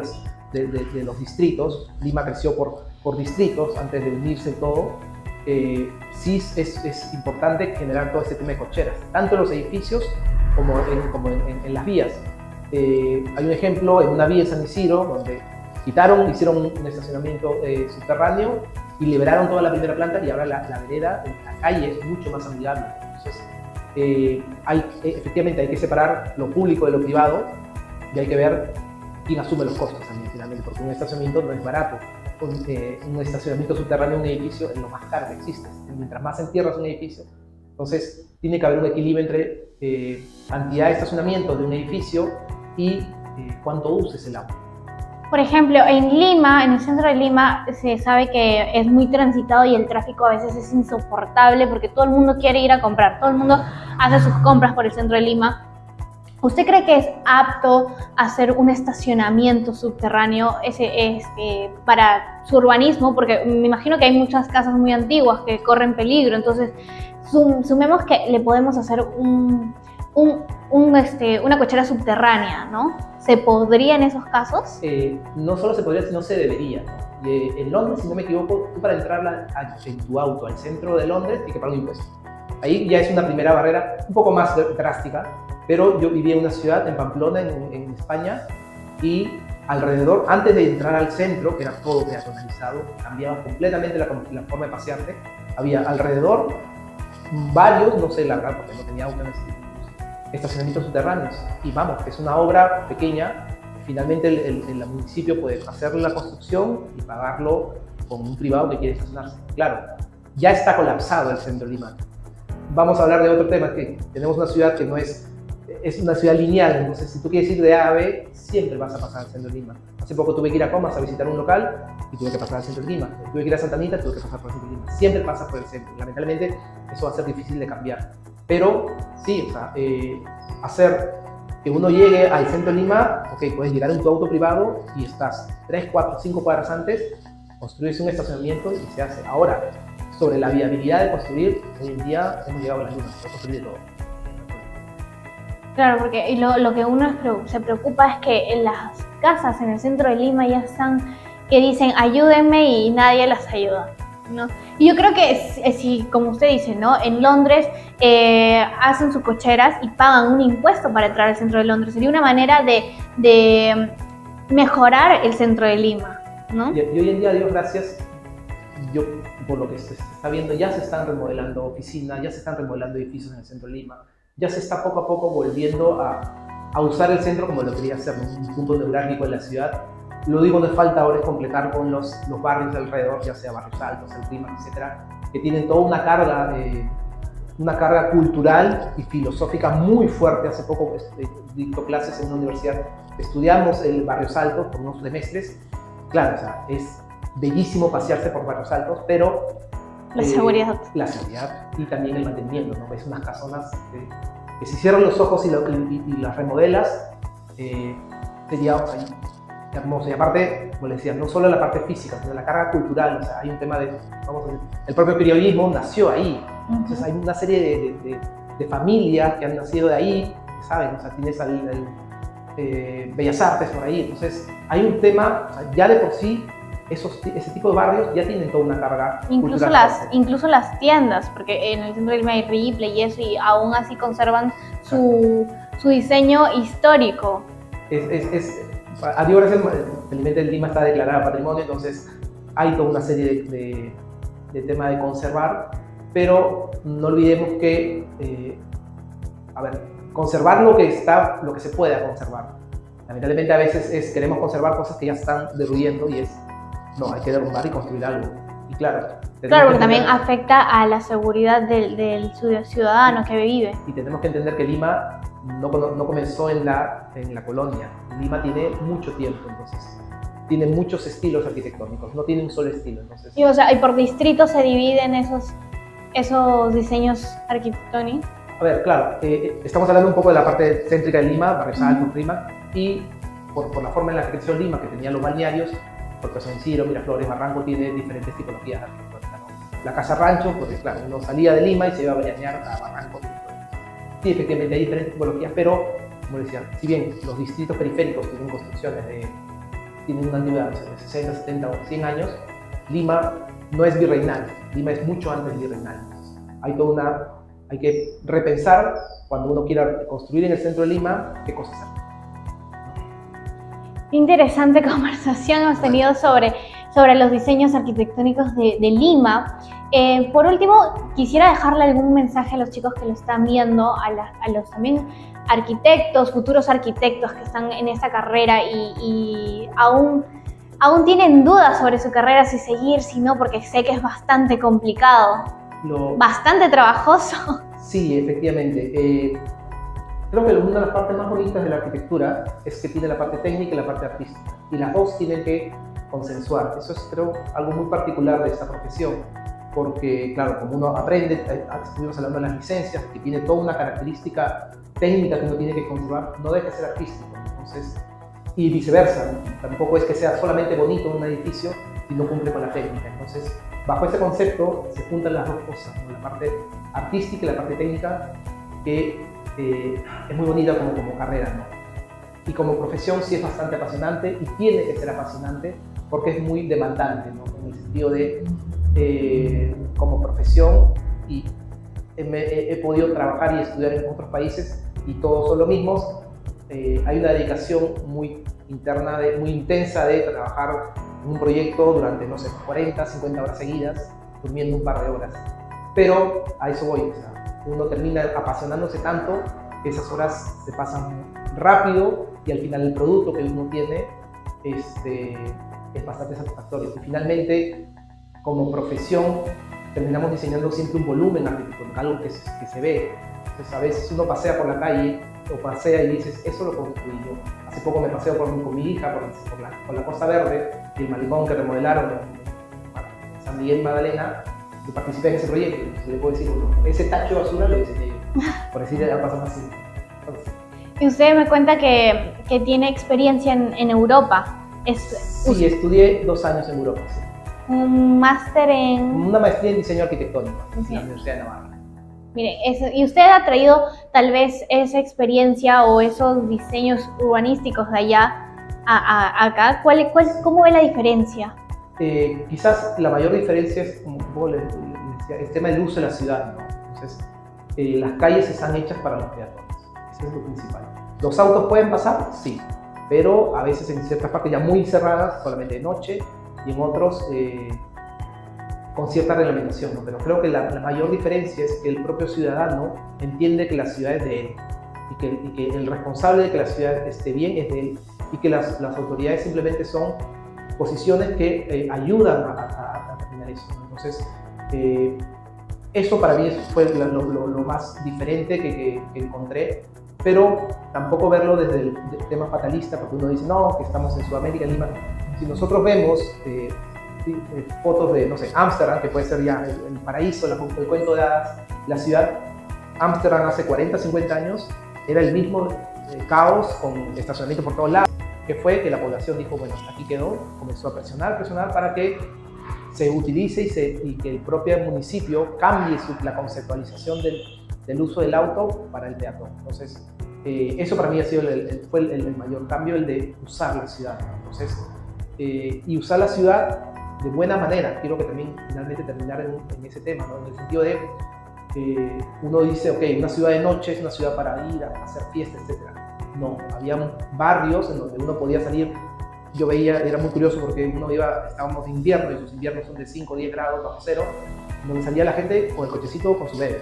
de los distritos. Lima creció por distritos antes de unirse todo. Sí es importante generar todo este tema de cocheras, tanto en los edificios como en las vías. Hay un ejemplo en una vía en San Isidro donde hicieron un estacionamiento subterráneo y liberaron toda la primera planta, y ahora la vereda, la calle es mucho más amigable. Entonces, efectivamente hay que separar lo público de lo privado, y hay que ver quién asume los costos también, finalmente, porque un estacionamiento no es barato. Un estacionamiento subterráneo en un edificio es lo más caro que existe. Mientras más entierras un edificio, entonces tiene que haber un equilibrio entre cantidad de estacionamiento de un edificio y cuánto uses el agua. Por ejemplo, en Lima, en el centro de Lima, se sabe que es muy transitado y el tráfico a veces es insoportable porque todo el mundo quiere ir a comprar, todo el mundo hace sus compras por el centro de Lima. ¿Usted cree que es apto hacer un estacionamiento subterráneo para su urbanismo? Porque me imagino que hay muchas casas muy antiguas que corren peligro, entonces sumemos que le podemos hacer una cochera subterránea, ¿no? ¿Se podría en esos casos? No solo se podría, sino se debería, ¿no? En Londres, si no me equivoco, tú para entrar en tu auto al centro de Londres tienes que pagar un impuesto. Ahí ya es una primera barrera un poco más drástica, pero yo vivía en una ciudad, en Pamplona, en España, y alrededor, antes de entrar al centro, que era todo peatonalizado, cambiaba completamente la forma de pasearte, había alrededor varios, no sé la verdad porque no tenía auto en ese tipo, estacionamientos subterráneos. Y vamos, es una obra pequeña, finalmente el municipio puede hacer la construcción y pagarlo con un privado que quiere estacionarse. Claro, ya está colapsado el centro de Lima. Vamos a hablar de otro tema, que tenemos una ciudad que no es una ciudad lineal, entonces si tú quieres ir de A a B, siempre vas a pasar al centro de Lima. Hace poco tuve que ir a Comas a visitar un local y tuve que pasar al centro de Lima. Tuve que ir a Santa Anita, tuve que pasar por el centro de Lima. Siempre pasas por el centro. Lamentablemente eso va a ser difícil de cambiar. Pero sí, o sea, hacer que uno llegue al centro de Lima, ok, puedes llegar en tu auto privado y estás 3, 4, 5 cuadras antes, construirse un estacionamiento y se hace. Ahora, sobre la viabilidad de construir, hoy en día hemos llegado a la luna, se puede construir de todo. Claro, porque lo que uno se preocupa es que en las casas en el centro de Lima ya están, que dicen ayúdenme y nadie las ayuda, ¿no? Y yo creo que si, como usted dice, ¿no? En Londres hacen sus cocheras y pagan un impuesto para entrar al centro de Londres. Sería una manera de mejorar el centro de Lima, ¿no? Y hoy en día, Dios gracias, por lo que se está viendo, ya se están remodelando oficinas, ya se están remodelando edificios en el centro de Lima. Ya se está poco a poco volviendo a usar el centro como lo quería hacer, ¿no? Un punto neurálgico en la ciudad. Lo único que nos falta ahora es completar con los barrios alrededor, ya sea Barrios Altos, El Rímac, etcétera, que tienen toda una carga cultural y filosófica muy fuerte. Hace poco dicto clases en una universidad, estudiamos el Barrios Altos por unos semestres. Claro, o sea, es bellísimo pasearse por Barrios Altos, pero la seguridad y también el mantenimiento, ¿no? Ves unas casonas que si cierras los ojos y las remodelas, sería, o sea, hermoso. Y aparte, como les decía, no solo la parte física, sino la carga cultural. O sea, hay un tema el propio periodismo nació ahí. Entonces hay una serie de familias que han nacido de ahí, que saben, o sea, tienes Bellas Artes por ahí. Entonces hay un tema, o sea, ya de por sí, ese tipo de barrios ya tienen toda una carga cultural. Incluso las tiendas, porque en el centro de Lima hay Ripley y eso, y aún así conservan su diseño histórico. A Dios gracias, felizmente Lima está declarada patrimonio, entonces hay toda una serie de temas de conservar, pero no olvidemos que, conservar lo que se pueda conservar. Lamentablemente a veces queremos conservar cosas que ya están derruyendo y no, hay que derrumbar y construir algo. Y claro, porque también afecta a la seguridad del ciudadano que vive. Y tenemos que entender que Lima no comenzó en la colonia. Lima tiene mucho tiempo, entonces tiene muchos estilos arquitectónicos, no tiene un solo estilo. Entonces, y por distrito se dividen esos diseños arquitectónicos. A ver, claro, estamos hablando un poco de la parte céntrica de Lima, Barrios Altos, Rímac, y por la forma en la que creció Lima, que tenía los balnearios, porque San Isidro, Miraflores, Barranco, tiene diferentes tipologías arquitectónicas, ¿no? la casa rancho, porque claro, uno salía de Lima y se iba a veranear a Barranco. Sí, efectivamente hay diferentes tipologías, pero como decía, si bien los distritos periféricos tienen construcciones tienen una antigüedad de 60, 70 o 100 años, Lima no es virreinal, Lima es mucho antes virreinal. Hay que repensar cuando uno quiera construir en el centro de Lima, qué cosas hacer. Interesante conversación hemos tenido sobre los diseños arquitectónicos de Lima. Por último, quisiera dejarle algún mensaje a los chicos que lo están viendo, a los también arquitectos, futuros arquitectos que están en esta carrera y aún tienen dudas sobre su carrera, si seguir, si no, porque sé que es bastante complicado, bastante trabajoso. Sí, efectivamente. Creo que una de las partes más bonitas de la arquitectura es que tiene la parte técnica y la parte artística, y las dos tienen que consensuar. Eso es, creo, algo muy particular de esta profesión, porque, claro, como uno aprende, estuvimos hablando de las licencias, que tiene toda una característica técnica que uno tiene que conservar, no deja de ser artístico. Entonces, y viceversa, tampoco es que sea solamente bonito un edificio y no cumple con la técnica. Entonces, bajo ese concepto se juntan las dos cosas, ¿no? La parte artística y la parte técnica, que es muy bonita como carrera, ¿no? Y como profesión sí es bastante apasionante y tiene que ser apasionante porque es muy demandante, ¿no? En el sentido de, como profesión, y he podido trabajar y estudiar en otros países y todos son lo mismos. Hay una dedicación muy interna, muy intensa de trabajar en un proyecto durante, no sé, 40, 50 horas seguidas, durmiendo un par de horas. Pero a eso voy, o sea, uno termina apasionándose tanto que esas horas se pasan rápido y al final el producto que uno tiene es bastante satisfactorio. Y finalmente, como profesión, terminamos diseñando siempre un volumen arquitectónico, algo que se ve. Entonces, a veces uno pasea por la calle o pasea y dices, eso lo construí yo. Hace poco me paseo con mi hija por la Costa Verde y el malecón que remodelaron en San Miguel Magdalena. Yo participé en ese proyecto, entonces le puedo decir, bueno, ese tacho de basura lo diseñé yo, por decir, ya pasa más simple. Y usted me cuenta que tiene experiencia en Europa. Sí, estudié 2 años en Europa, sí. Un máster en... Una maestría en diseño arquitectónico en la Universidad de Navarra. Mire, y usted ha traído tal vez esa experiencia o esos diseños urbanísticos de allá a acá. ¿Cómo ve la diferencia? Quizás la mayor diferencia es, como les decía, el tema del uso de la ciudad, ¿no? Entonces, las calles están hechas para los peatones, eso es lo principal. ¿Los autos pueden pasar? Sí, pero a veces en ciertas partes ya muy cerradas, solamente de noche, y en otros con cierta reglamentación, ¿no? Pero creo que la mayor diferencia es que el propio ciudadano entiende que la ciudad es de él y que el responsable de que la ciudad esté bien es de él, y que las autoridades simplemente son posiciones que ayudan a terminar eso, ¿no? Entonces, eso para mí fue lo más diferente que encontré, pero tampoco verlo desde el tema fatalista, porque uno dice, no, que estamos en Sudamérica, en Lima. Si nosotros vemos fotos de, no sé, Ámsterdam, que puede ser ya el paraíso, el cuento de hadas, la ciudad, Ámsterdam hace 40, 50 años, era el mismo caos con estacionamiento por todos lados, que fue que la población dijo, bueno, hasta aquí quedó, comenzó a presionar para que se utilice y que el propio municipio cambie la conceptualización del uso del auto para el peatón. Entonces, eso para mí fue el mayor cambio, el de usar la ciudad, ¿no? Entonces, y usar la ciudad de buena manera. Quiero que también finalmente terminar en ese tema, ¿no? En el sentido de, uno dice, ok, una ciudad de noche es una ciudad para ir a hacer fiestas, etc. No, había barrios en donde uno podía salir. Yo veía, era muy curioso porque estábamos en invierno y los inviernos son de 5 o 10 grados bajo cero, donde salía la gente con el cochecito con su bebé.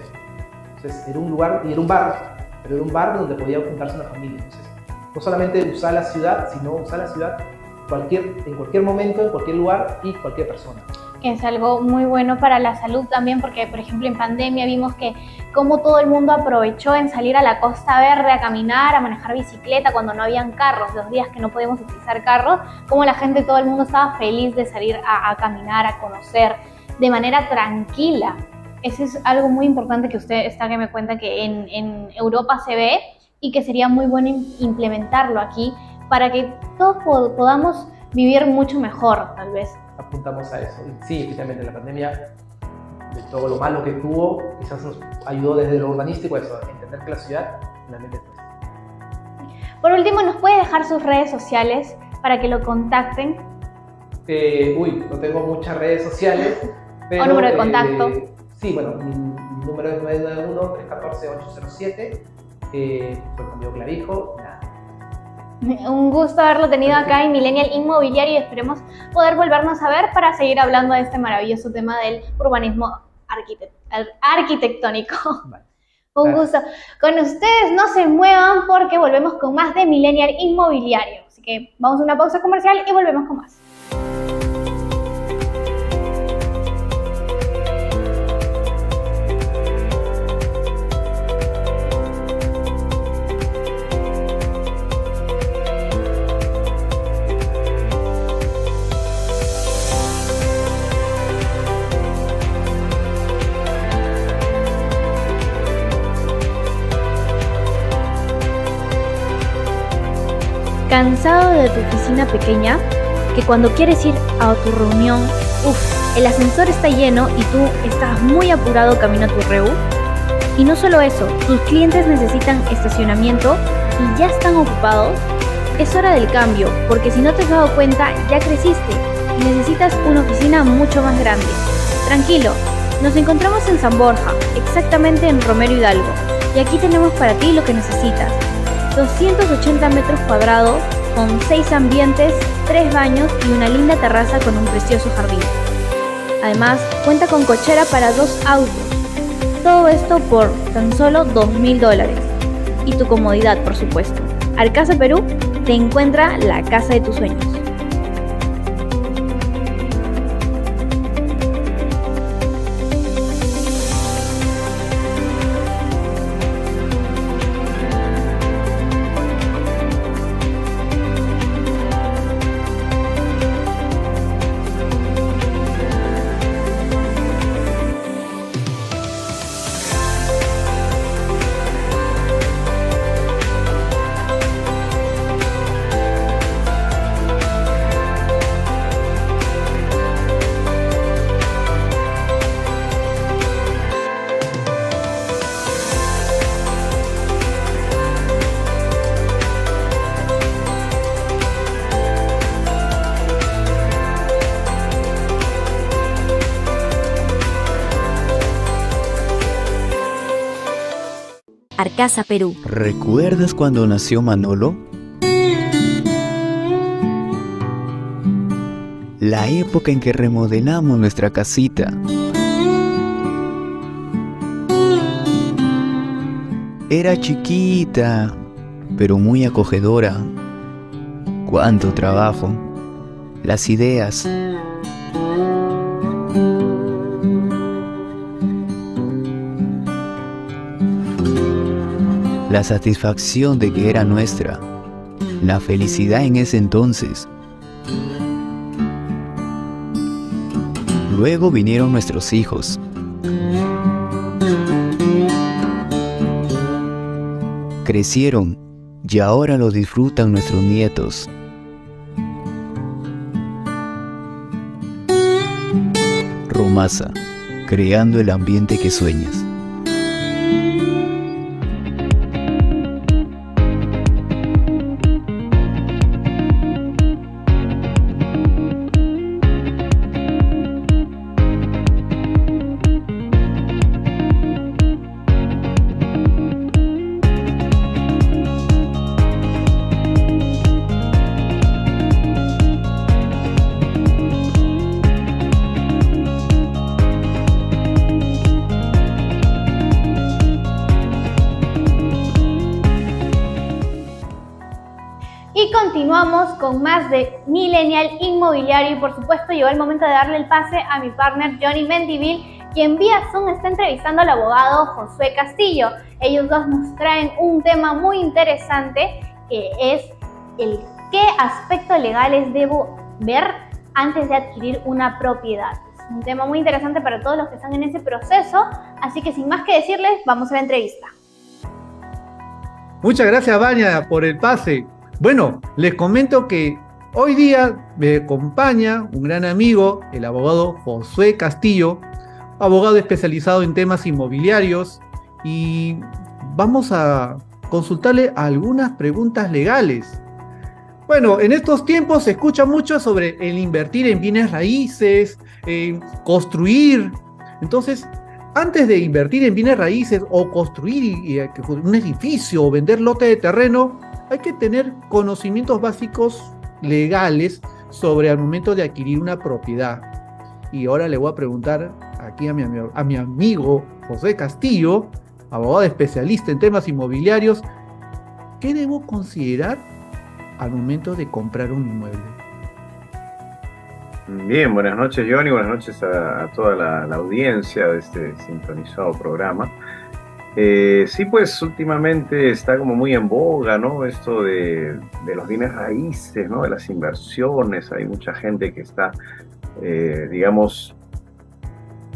Entonces era un lugar, y era un bar, pero era un bar donde podía juntarse una familia. Entonces, no solamente usar la ciudad, sino usar la ciudad en cualquier momento, en cualquier lugar y cualquier persona. Es algo muy bueno para la salud también, porque por ejemplo en pandemia vimos que como todo el mundo aprovechó en salir a la Costa Verde a caminar, a manejar bicicleta cuando no habían carros, los días que no podíamos utilizar carros, como la gente, todo el mundo estaba feliz de salir a caminar, a conocer de manera tranquila. Eso es algo muy importante que usted que me cuenta que en Europa se ve y que sería muy bueno implementarlo aquí para que todos podamos vivir mucho mejor, tal vez. Apuntamos a eso. Sí, efectivamente, la pandemia de todo lo malo que tuvo, quizás nos ayudó desde lo urbanístico a eso, a entender que la ciudad realmente es nuestra. Por último, ¿nos puede dejar sus redes sociales para que lo contacten? No tengo muchas redes sociales, pero... ¿O número de contacto? Sí, bueno, mi número es 991-314-807, soy Camilo Clavijo, nada. Un gusto haberlo tenido acá en Millennial Inmobiliario y esperemos poder volvernos a ver para seguir hablando de este maravilloso tema del urbanismo arquitectónico. Vale. Un gusto. Con ustedes no se muevan porque volvemos con más de Millennial Inmobiliario. Así que vamos a una pausa comercial y volvemos con más. ¿Cansado de tu oficina pequeña? Que cuando quieres ir a tu reunión, el ascensor está lleno y tú estás muy apurado camino a tu reunión. Y no solo eso, tus clientes necesitan estacionamiento y ya están ocupados. Es hora del cambio, porque si no te has dado cuenta, ya creciste y necesitas una oficina mucho más grande. Tranquilo, nos encontramos en San Borja, exactamente en Romero Hidalgo, y aquí tenemos para ti lo que necesitas. 280 metros cuadrados, con 6 ambientes, 3 baños y una linda terraza con un precioso jardín. Además, cuenta con cochera para 2 autos. Todo esto por tan solo $2.000. Y tu comodidad, por supuesto. Arcasa Perú te encuentra la casa de tus sueños. Arcasa Perú. ¿Recuerdas cuando nació Manolo? La época en que remodelamos nuestra casita. Era chiquita, pero muy acogedora. Cuánto trabajo. Las ideas. La satisfacción de que era nuestra, la felicidad en ese entonces. Luego vinieron nuestros hijos. Crecieron y ahora lo disfrutan nuestros nietos. Romasa, creando el ambiente que sueñas. Y continuamos con más de Millennial Inmobiliario y por supuesto llegó el momento de darle el pase a mi partner Johnny Mendivil, quien vía Zoom está entrevistando al abogado Josué Castillo. Ellos dos nos traen un tema muy interesante que es el qué aspectos legales debo ver antes de adquirir una propiedad. Es un tema muy interesante para todos los que están en ese proceso, así que sin más que decirles, vamos a la entrevista. Muchas gracias, Vania, por el pase. Bueno, les comento que hoy día me acompaña un gran amigo, el abogado Josué Castillo, abogado especializado en temas inmobiliarios, y vamos a consultarle algunas preguntas legales. Bueno, en estos tiempos se escucha mucho sobre el invertir en bienes raíces, construir. Entonces, antes de invertir en bienes raíces o construir un edificio o vender lote de terreno, hay que tener conocimientos básicos legales sobre al momento de adquirir una propiedad. Y ahora le voy a preguntar aquí a mi amigo José Castillo, abogado especialista en temas inmobiliarios, ¿qué debo considerar al momento de comprar un inmueble? Bien, buenas noches, Johnny, buenas noches a toda la audiencia de este sintonizado programa. Sí, pues últimamente está como muy en boga, ¿no? Esto de los bienes raíces, ¿no? De las inversiones. Hay mucha gente que está, digamos,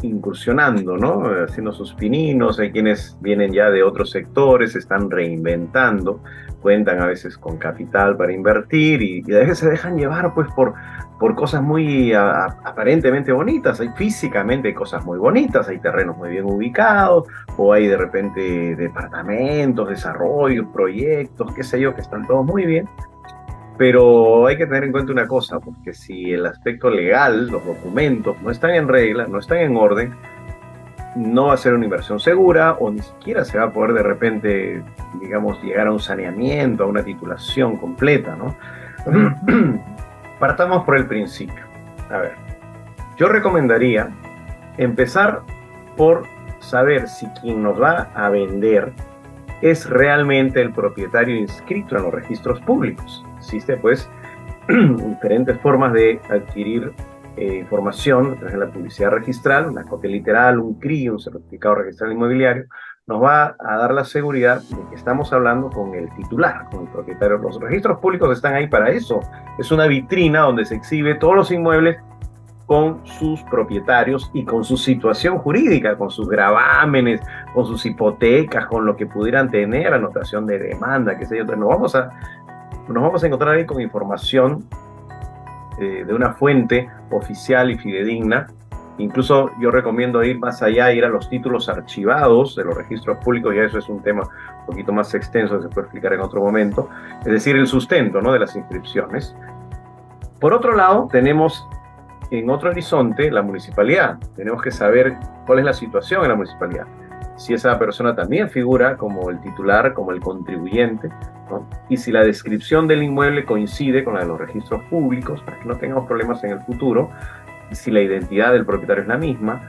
incursionando, ¿no? Haciendo sus pininos. Hay quienes vienen ya de otros sectores, se están reinventando, cuentan a veces con capital para invertir y a veces se dejan llevar pues por cosas muy aparentemente bonitas. Hay físicamente cosas muy bonitas, hay terrenos muy bien ubicados, o hay de repente departamentos, desarrollos, proyectos, qué sé yo, que están todos muy bien. Pero hay que tener en cuenta una cosa, porque si el aspecto legal, los documentos no están en regla, no están en orden, no va a ser una inversión segura, o ni siquiera se va a poder de repente, digamos, llegar a un saneamiento, a una titulación completa, ¿no? Partamos por el principio. A ver, yo recomendaría empezar por saber si quien nos va a vender es realmente el propietario inscrito en los registros públicos. Existe, pues, diferentes formas de adquirir información a través de la publicidad registral, una copia literal, un CRI, un certificado registral inmobiliario. Nos va a dar la seguridad de que estamos hablando con el titular, con el propietario. Los registros públicos están ahí para eso. Es una vitrina donde se exhibe todos los inmuebles con sus propietarios y con su situación jurídica, con sus gravámenes, con sus hipotecas, con lo que pudieran tener, anotación de demanda, qué sé yo. Entonces nos vamos a encontrar ahí con información de una fuente oficial y fidedigna. Incluso yo recomiendo ir más allá, ir a los títulos archivados de los registros públicos, y eso es un tema un poquito más extenso que se puede explicar en otro momento, es decir, el sustento, ¿no?, de las inscripciones. Por otro lado, tenemos en otro horizonte la municipalidad. Tenemos que saber cuál es la situación en la municipalidad. Si esa persona también figura como el titular, como el contribuyente, ¿no? Y si la descripción del inmueble coincide con la de los registros públicos, para que no tengamos problemas en el futuro, y si la identidad del propietario es la misma.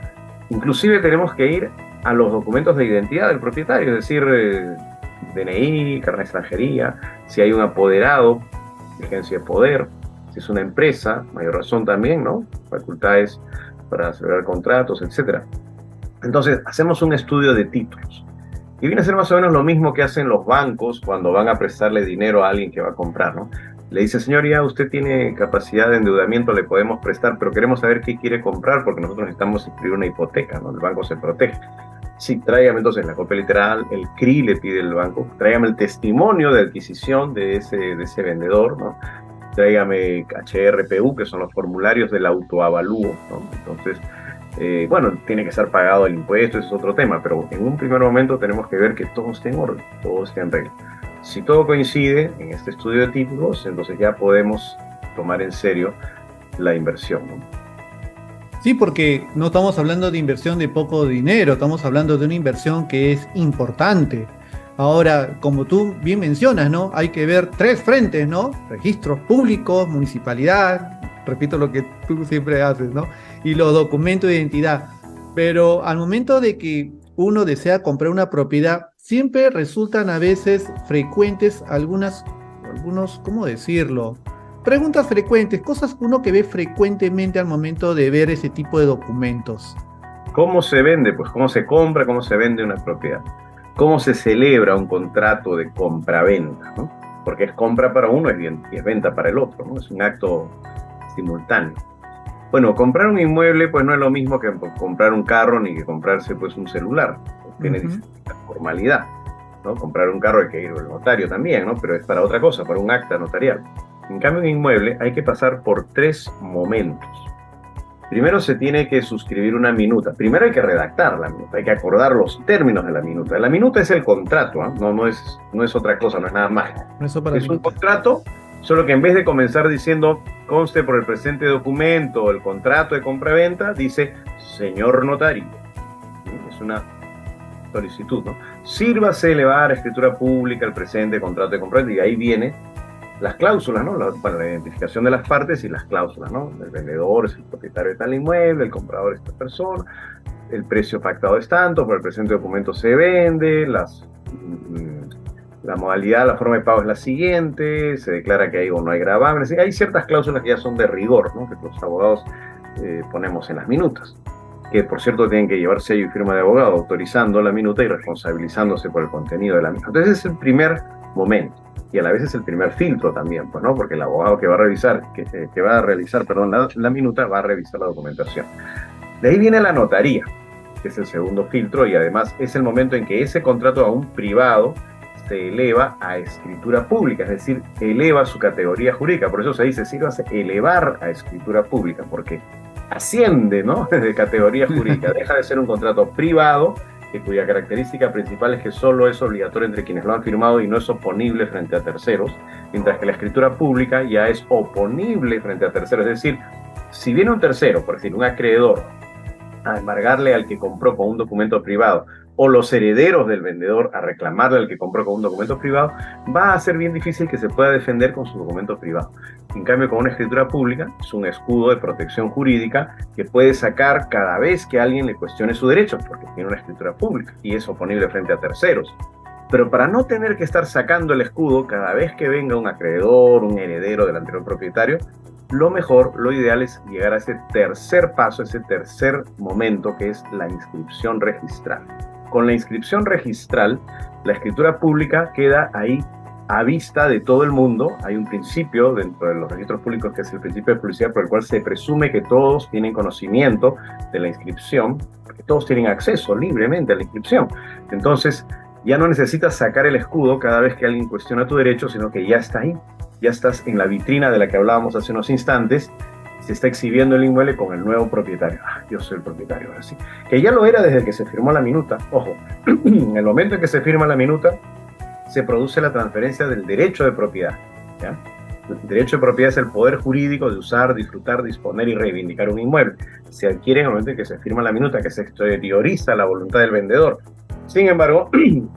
Inclusive tenemos que ir a los documentos de identidad del propietario, es decir, DNI, carnet de extranjería, si hay un apoderado, vigencia de poder, si es una empresa, mayor razón también, ¿no? Facultades para celebrar contratos, etc. Entonces, hacemos un estudio de títulos. Y viene a ser más o menos lo mismo que hacen los bancos cuando van a prestarle dinero a alguien que va a comprar, ¿no? Le dice, señor, ya usted tiene capacidad de endeudamiento, le podemos prestar, pero queremos saber qué quiere comprar porque nosotros necesitamos inscribir una hipoteca, ¿no? El banco se protege. Sí, tráigame entonces la copia literal, el CRI le pide el banco, tráigame el testimonio de adquisición de ese vendedor, ¿no? Tráigame HRPU, que son los formularios del autoavalúo, ¿no? Entonces, bueno, tiene que estar pagado el impuesto, ese es otro tema, pero en un primer momento tenemos que ver que todo esté en orden, todo esté en regla. Si todo coincide en este estudio de títulos, entonces ya podemos tomar en serio la inversión, ¿no? Sí, porque no estamos hablando de inversión de poco dinero, estamos hablando de una inversión que es importante. Ahora, como tú bien mencionas, ¿no? Hay que ver tres frentes, ¿no? Registros públicos, municipalidad, repito lo que tú siempre haces, ¿no? Y los documentos de identidad. Pero al momento de que uno desea comprar una propiedad, siempre resultan a veces frecuentes algunos, ¿cómo decirlo? Preguntas frecuentes, cosas que uno que ve frecuentemente al momento de ver ese tipo de documentos. ¿Cómo se vende? Pues cómo se compra, cómo se vende una propiedad. ¿Cómo se celebra un contrato de compra-venta, ¿no? Porque es compra para uno y es venta para el otro, ¿no? Es un acto simultáneo. Bueno, comprar un inmueble pues no es lo mismo que comprar un carro ni que comprarse pues un celular. Tiene distinta formalidad, ¿no? Comprar un carro hay que ir al notario también, ¿no? Pero es para otra cosa, para un acta notarial. En cambio, un inmueble hay que pasar por tres momentos. Primero se tiene que suscribir una minuta. Primero hay que redactar la minuta, hay que acordar los términos de la minuta. La minuta es el contrato, ¿eh? No es otra cosa, no es nada más. Es un contrato, solo que en vez de comenzar diciendo conste por el presente documento, el contrato de compra-venta, dice señor notario. Es una solicitud, ¿no? Sírvase elevar a escritura pública el presente contrato de compra-venta, y ahí viene las cláusulas, ¿no? La identificación de las partes y las cláusulas, ¿no? El vendedor es el propietario de tal inmueble, el comprador es esta persona, el precio pactado es tanto, por el presente documento se vende, la modalidad, la forma de pago es la siguiente, se declara que hay o no hay gravamen. Hay ciertas cláusulas que ya son de rigor, ¿no? Que los abogados ponemos en las minutas, que por cierto tienen que llevar sello y firma de abogado autorizando la minuta y responsabilizándose por el contenido de la misma. Entonces es el primer momento. Y a la vez es el primer filtro también, pues, ¿no? Porque el abogado que va a revisar, que va a realizar, perdón, la minuta, va a revisar la documentación. De ahí viene la notaría, que es el segundo filtro, y además es el momento en que ese contrato a un privado se eleva a escritura pública, es decir, eleva su categoría jurídica. Por eso se dice, sírvase elevar a escritura pública, porque asciende, ¿no? De categoría jurídica, deja de ser un contrato privado, cuya característica principal es que solo es obligatorio entre quienes lo han firmado y no es oponible frente a terceros, mientras que la escritura pública ya es oponible frente a terceros. Es decir, si viene un tercero, por decir, un acreedor, a embargarle al que compró con un documento privado, o los herederos del vendedor a reclamarle al que compró con un documento privado, va a ser bien difícil que se pueda defender con su documento privado. En cambio, con una escritura pública, es un escudo de protección jurídica que puede sacar cada vez que alguien le cuestione su derecho, porque tiene una escritura pública y es oponible frente a terceros. Pero para no tener que estar sacando el escudo cada vez que venga un acreedor, un heredero del anterior propietario, lo mejor, lo ideal es llegar a ese tercer paso, ese tercer momento, que es la inscripción registral. Con la inscripción registral, la escritura pública queda ahí a vista de todo el mundo. Hay un principio dentro de los registros públicos que es el principio de publicidad, por el cual se presume que todos tienen conocimiento de la inscripción, porque todos tienen acceso libremente a la inscripción. Entonces, ya no necesitas sacar el escudo cada vez que alguien cuestiona tu derecho, sino que ya está ahí. Ya estás en la vitrina de la que hablábamos hace unos instantes. Se está exhibiendo el inmueble con el nuevo propietario. Yo soy el propietario, ahora sí. Que ya lo era desde que se firmó la minuta. Ojo, en el momento en que se firma la minuta, se produce la transferencia del derecho de propiedad, ¿ya? El derecho de propiedad es el poder jurídico de usar, disfrutar, disponer y reivindicar un inmueble. Se adquiere en el momento en que se firma la minuta, que se exterioriza la voluntad del vendedor. Sin embargo,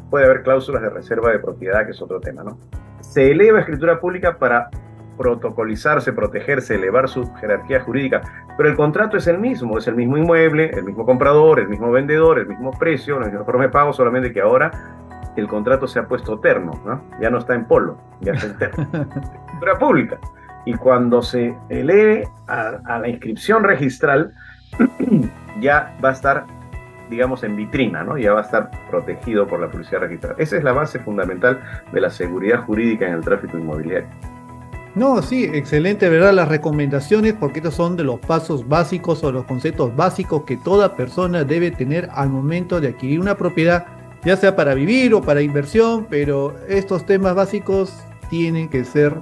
puede haber cláusulas de reserva de propiedad, que es otro tema, ¿no? Se eleva a escritura pública para protocolizarse, protegerse, elevar su jerarquía jurídica, pero el contrato es el mismo inmueble, el mismo comprador, el mismo vendedor, el mismo precio, la misma forma de pago, solamente que ahora el contrato se ha puesto terno, ¿no? Ya no está en polo, ya está en terno. Escritura pública. Y cuando se eleve a la inscripción registral, ya va a estar, digamos, en vitrina, ¿no? Ya va a estar protegido por la publicidad registral. Esa es la base fundamental de la seguridad jurídica en el tráfico inmobiliario. No, sí, excelente, ¿verdad? Las recomendaciones, porque estos son de los pasos básicos o los conceptos básicos que toda persona debe tener al momento de adquirir una propiedad, ya sea para vivir o para inversión, pero estos temas básicos tienen que ser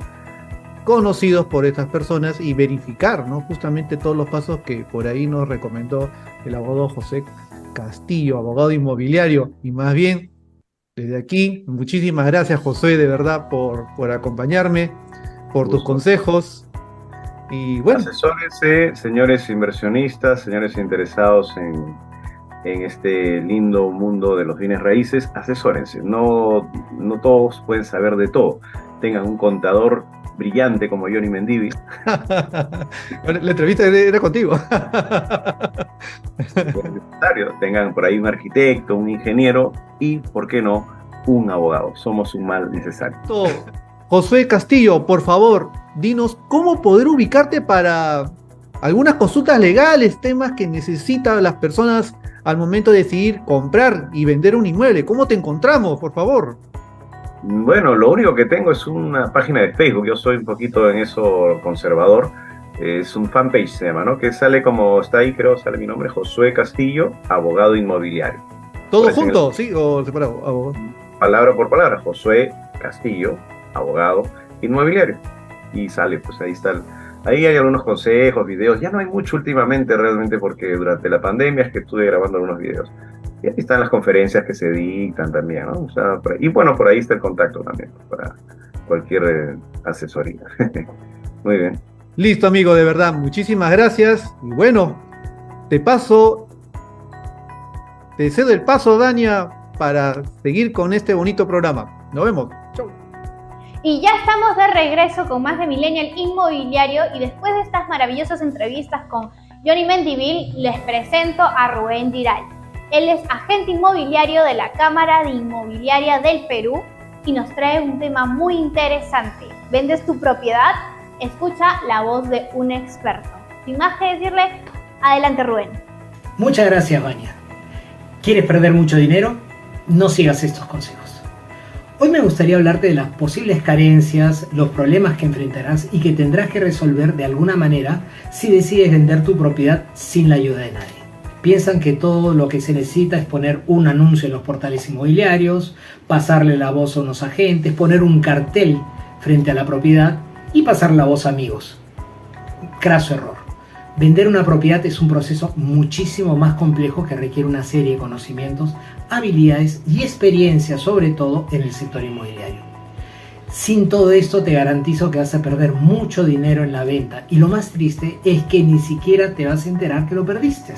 conocidos por estas personas y verificar, ¿no? Justamente todos los pasos que por ahí nos recomendó el abogado José Castillo, abogado inmobiliario. Y más bien, desde aquí, muchísimas gracias, José, de verdad, por acompañarme, por tus consejos. Y bueno, asesórense, señores inversionistas, señores interesados en este lindo mundo de los bienes raíces, asesórense. No todos pueden saber de todo. Tengan un contador brillante como Johnny Mendivil. La entrevista era contigo. Tengan por ahí un arquitecto, un ingeniero y, ¿por qué no?, un abogado. Somos un mal necesario. José Castillo, por favor, dinos cómo poder ubicarte para algunas consultas legales, temas que necesitan las personas al momento de decidir comprar y vender un inmueble. ¿Cómo te encontramos, por favor? Bueno, lo único que tengo es una página de Facebook. Yo soy un poquito en eso conservador. Es un fanpage, se llama, ¿no? Que sale como, está ahí, creo, sale mi nombre, Josué Castillo, abogado inmobiliario. ¿Todo junto, sí, o separado? Palabra por palabra, Josué Castillo, abogado inmobiliario. Y sale, pues ahí está Ahí hay algunos consejos, videos. Ya no hay mucho últimamente realmente porque durante la pandemia es que estuve grabando algunos videos. Y ahí están las conferencias que se dictan también, ¿no? O sea, y bueno, por ahí está el contacto también para cualquier asesoría. Muy bien. Listo, amigo, de verdad, muchísimas gracias. Y bueno, te cedo el paso, Dania, para seguir con este bonito programa. Nos vemos. Chau. Y ya estamos de regreso con más de Millennial Inmobiliario, y después de estas maravillosas entrevistas con Johnny Mendivil, les presento a Rubén Giral. Él es agente inmobiliario de la Cámara de Inmobiliaria del Perú y nos trae un tema muy interesante. ¿Vendes tu propiedad? Escucha la voz de un experto. Sin más que decirle, adelante, Rubén. Muchas gracias, Vania. ¿Quieres perder mucho dinero? No sigas estos consejos. Hoy me gustaría hablarte de las posibles carencias, los problemas que enfrentarás y que tendrás que resolver de alguna manera si decides vender tu propiedad sin la ayuda de nadie. Piensan que todo lo que se necesita es poner un anuncio en los portales inmobiliarios, pasarle la voz a unos agentes, poner un cartel frente a la propiedad y pasar la voz a amigos. Craso error. Vender una propiedad es un proceso muchísimo más complejo que requiere una serie de conocimientos, habilidades y experiencia, sobre todo en el sector inmobiliario. Sin todo esto te garantizo que vas a perder mucho dinero en la venta, y lo más triste es que ni siquiera te vas a enterar que lo perdiste.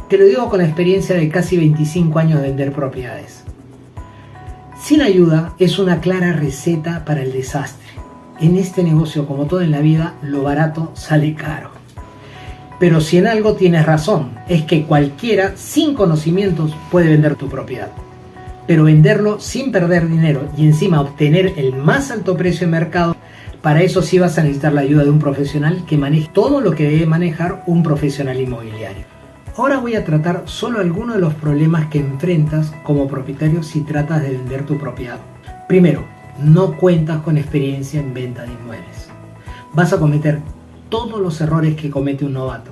Te lo digo con la experiencia de casi 25 años de vender propiedades. Sin ayuda es una clara receta para el desastre. En este negocio, como todo en la vida, lo barato sale caro. Pero si en algo tienes razón, es que cualquiera sin conocimientos puede vender tu propiedad. Pero venderlo sin perder dinero y encima obtener el más alto precio de mercado, para eso sí vas a necesitar la ayuda de un profesional que maneje todo lo que debe manejar un profesional inmobiliario. Ahora voy a tratar solo algunos de los problemas que enfrentas como propietario si tratas de vender tu propiedad. Primero, no cuentas con experiencia en venta de inmuebles. Vas a cometer todos los errores que comete un novato.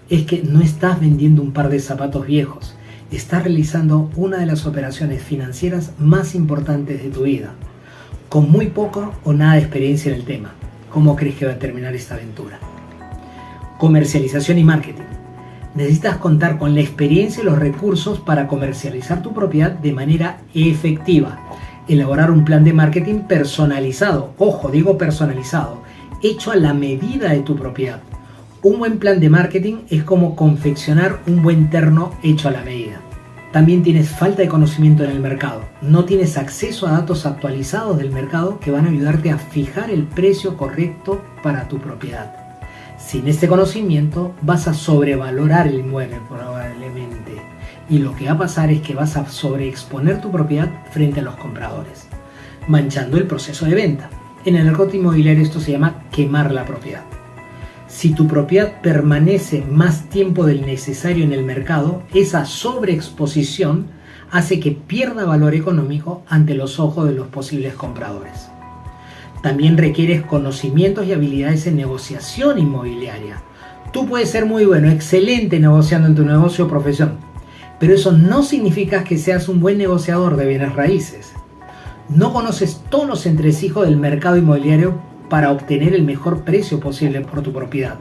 Es que no estás vendiendo un par de zapatos viejos, estás realizando una de las operaciones financieras más importantes de tu vida, con muy poco o nada de experiencia en el tema. ¿Cómo crees que va a terminar esta aventura? Comercialización y marketing. Necesitas contar con la experiencia y los recursos para comercializar tu propiedad de manera efectiva. Elaborar un plan de marketing personalizado, ojo, digo personalizado, hecho a la medida de tu propiedad. Un buen plan de marketing es como confeccionar un buen terno hecho a la medida. También tienes falta de conocimiento en el mercado. No tienes acceso a datos actualizados del mercado que van a ayudarte a fijar el precio correcto para tu propiedad. Sin este conocimiento vas a sobrevalorar el inmueble probablemente. Y lo que va a pasar es que vas a sobreexponer tu propiedad frente a los compradores, manchando el proceso de venta. En el argot inmobiliario esto se llama quemar la propiedad. Si tu propiedad permanece más tiempo del necesario en el mercado, esa sobreexposición hace que pierda valor económico ante los ojos de los posibles compradores. También requieres conocimientos y habilidades en negociación inmobiliaria. Tú puedes ser muy bueno, excelente negociando en tu negocio o profesión, pero eso no significa que seas un buen negociador de bienes raíces. No conoces todos los entresijos del mercado inmobiliario para obtener el mejor precio posible por tu propiedad.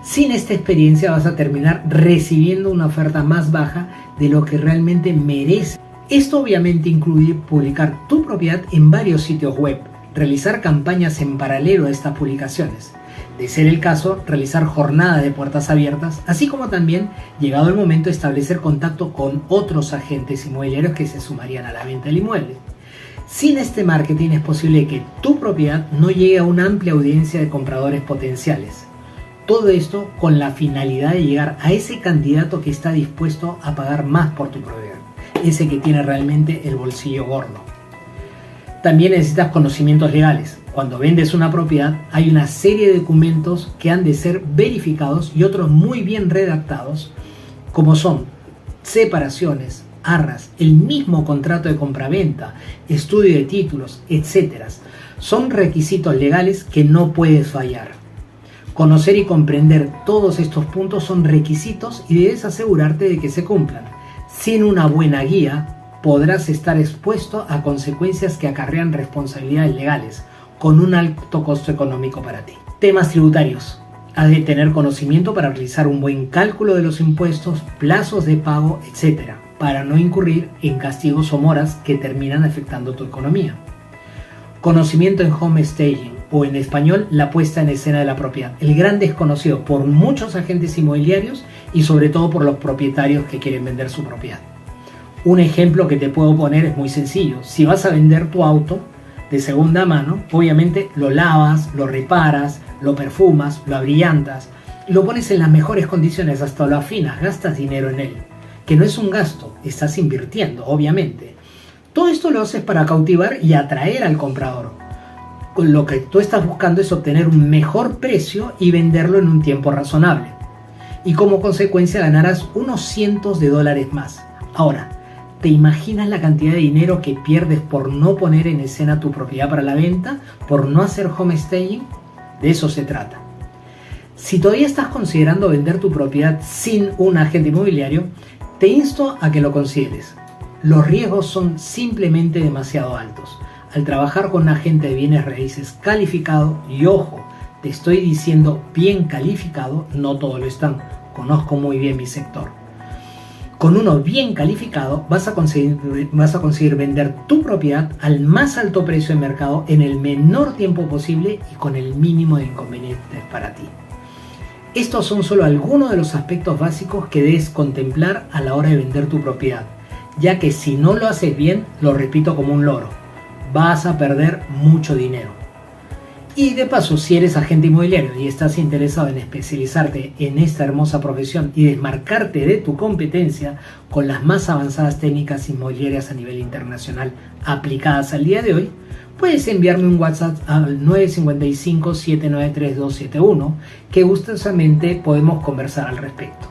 Sin esta experiencia vas a terminar recibiendo una oferta más baja de lo que realmente merece. Esto obviamente incluye publicar tu propiedad en varios sitios web, realizar campañas en paralelo a estas publicaciones. De ser el caso, realizar jornadas de puertas abiertas, así como también, llegado el momento, establecer contacto con otros agentes inmobiliarios que se sumarían a la venta del inmueble. Sin este marketing es posible que tu propiedad no llegue a una amplia audiencia de compradores potenciales. Todo esto con la finalidad de llegar a ese candidato que está dispuesto a pagar más por tu propiedad, ese que tiene realmente el bolsillo gordo. También necesitas conocimientos legales. Cuando vendes una propiedad hay una serie de documentos que han de ser verificados y otros muy bien redactados, como son separaciones, arras, el mismo contrato de compraventa, estudio de títulos, etc. Son requisitos legales que no puedes fallar. Conocer y comprender todos estos puntos son requisitos y debes asegurarte de que se cumplan. Sin una buena guía, podrás estar expuesto a consecuencias que acarrean responsabilidades legales, con un alto costo económico para ti. Temas tributarios. Has de tener conocimiento para realizar un buen cálculo de los impuestos, plazos de pago, etc., para no incurrir en castigos o moras que terminan afectando tu economía. Conocimiento en home staging, o en español, la puesta en escena de la propiedad. El gran desconocido por muchos agentes inmobiliarios y sobre todo por los propietarios que quieren vender su propiedad. Un ejemplo que te puedo poner es muy sencillo. Si vas a vender tu auto de segunda mano, obviamente lo lavas, lo reparas, lo perfumas, lo abrillantas, lo pones en las mejores condiciones, hasta lo afinas, gastas dinero en él. Que no es un gasto, estás invirtiendo, obviamente. Todo esto lo haces para cautivar y atraer al comprador. Lo que tú estás buscando es obtener un mejor precio y venderlo en un tiempo razonable. Y como consecuencia ganarás unos cientos de dólares más. Ahora, ¿te imaginas la cantidad de dinero que pierdes por no poner en escena tu propiedad para la venta? ¿Por no hacer home staging? De eso se trata. Si todavía estás considerando vender tu propiedad sin un agente inmobiliario, te insto a que lo consideres. Los riesgos son simplemente demasiado altos. Al trabajar con un agente de bienes raíces calificado, y ojo, te estoy diciendo bien calificado, no todos lo están, conozco muy bien mi sector. Con uno bien calificado vas a conseguir vender tu propiedad al más alto precio de mercado en el menor tiempo posible y con el mínimo de inconvenientes para ti. Estos son solo algunos de los aspectos básicos que debes contemplar a la hora de vender tu propiedad, ya que si no lo haces bien, lo repito como un loro, vas a perder mucho dinero. Y de paso, si eres agente inmobiliario y estás interesado en especializarte en esta hermosa profesión y desmarcarte de tu competencia con las más avanzadas técnicas inmobiliarias a nivel internacional aplicadas al día de hoy, puedes enviarme un WhatsApp al 955-793-271 que gustosamente podemos conversar al respecto.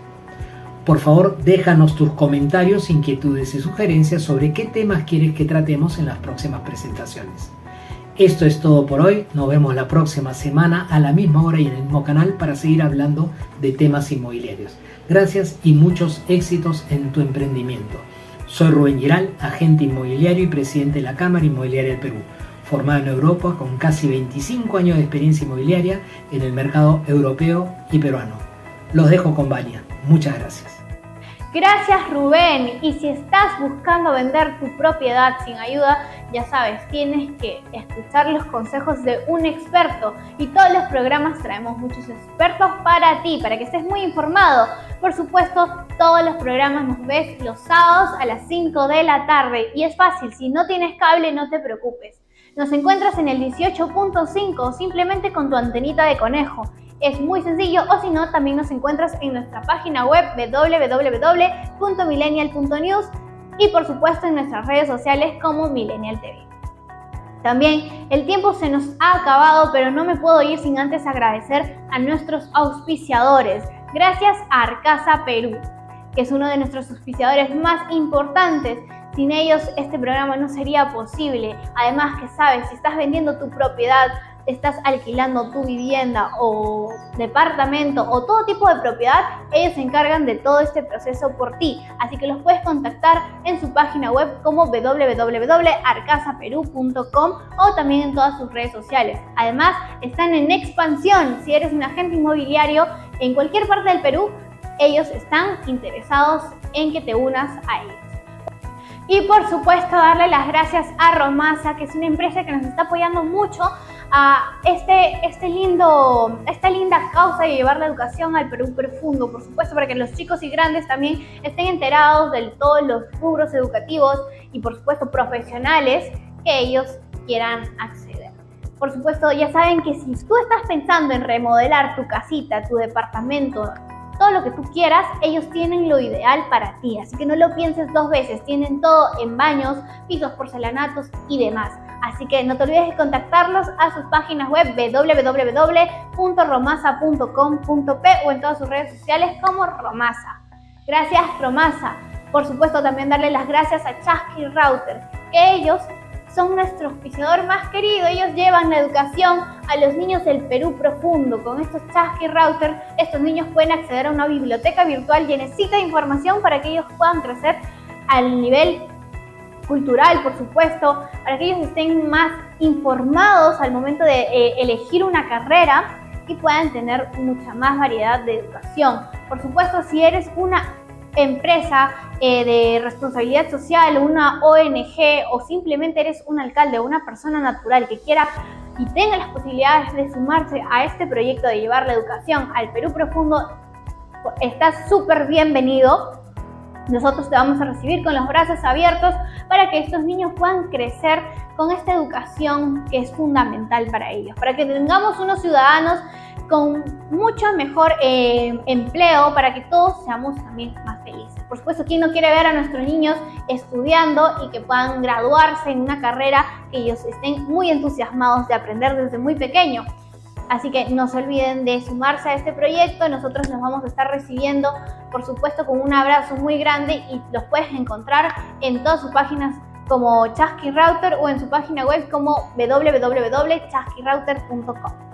Por favor, déjanos tus comentarios, inquietudes y sugerencias sobre qué temas quieres que tratemos en las próximas presentaciones. Esto es todo por hoy, nos vemos la próxima semana a la misma hora y en el mismo canal para seguir hablando de temas inmobiliarios. Gracias y muchos éxitos en tu emprendimiento. Soy Rubén Giral, agente inmobiliario y presidente de la Cámara Inmobiliaria del Perú, formado en Europa con casi 25 años de experiencia inmobiliaria en el mercado europeo y peruano. Los dejo con Vania. Muchas gracias. Gracias, Rubén. Y si estás buscando vender tu propiedad sin ayuda, ya sabes, tienes que escuchar los consejos de un experto. Y todos los programas traemos muchos expertos para ti, para que estés muy informado. Por supuesto, todos los programas nos ves los sábados a las 5 de la tarde. Y es fácil, si no tienes cable, no te preocupes. Nos encuentras en el 18.5, simplemente con tu antenita de conejo. Es muy sencillo, o si no, también nos encuentras en nuestra página web www.millennial.news y por supuesto en nuestras redes sociales como Millennial TV. También el tiempo se nos ha acabado, pero no me puedo ir sin antes agradecer a nuestros auspiciadores. Gracias a Arcasa Perú, que es uno de nuestros auspiciadores más importantes. Sin ellos este programa no sería posible. Además que sabes, si estás vendiendo tu propiedad, estás alquilando tu vivienda o departamento o todo tipo de propiedad, ellos se encargan de todo este proceso por ti. Así que los puedes contactar en su página web como www.arcasaperú.com o también en todas sus redes sociales. Además, están en expansión. Si eres un agente inmobiliario en cualquier parte del Perú, ellos están interesados en que te unas a ellos. Y por supuesto darle las gracias a Romasa, que es una empresa que nos está apoyando mucho a esta linda causa de llevar la educación al Perú profundo, por supuesto, para que los chicos y grandes también estén enterados de todos los rubros educativos y por supuesto profesionales que ellos quieran acceder. Por supuesto, ya saben que si tú estás pensando en remodelar tu casita, tu departamento, todo lo que tú quieras, ellos tienen lo ideal para ti, así que no lo pienses dos veces. Tienen todo en baños, pisos, porcelanatos y demás. Así que no te olvides de contactarlos a sus páginas web www.romasa.com.p o en todas sus redes sociales como Romasa. Gracias, Romasa. Por supuesto, también darle las gracias a Chasqui Router, que ellos son nuestro auspiciador más querido. Ellos llevan la educación a los niños del Perú profundo. Con estos Chasqui Router, estos niños pueden acceder a una biblioteca virtual llenecita de información para que ellos puedan crecer al nivel cultural, por supuesto, para que ellos estén más informados al momento de elegir una carrera. y puedan tener mucha más variedad de educación. Por supuesto, si eres una empresa de responsabilidad social, una ONG o simplemente eres un alcalde o una persona natural que quiera y tenga las posibilidades de sumarse a este proyecto de llevar la educación al Perú profundo, estás súper bienvenido. Nosotros te vamos a recibir con los brazos abiertos para que estos niños puedan crecer con esta educación que es fundamental para ellos, para que tengamos unos ciudadanos con mucho mejor empleo, para que todos seamos también más felices. Por supuesto, ¿quién no quiere ver a nuestros niños estudiando y que puedan graduarse en una carrera que ellos estén muy entusiasmados de aprender desde muy pequeño? Así que no se olviden de sumarse a este proyecto. Nosotros los vamos a estar recibiendo, por supuesto, con un abrazo muy grande, y los puedes encontrar en todas sus páginas como Chasqui Router o en su página web como www.chasquirouter.com.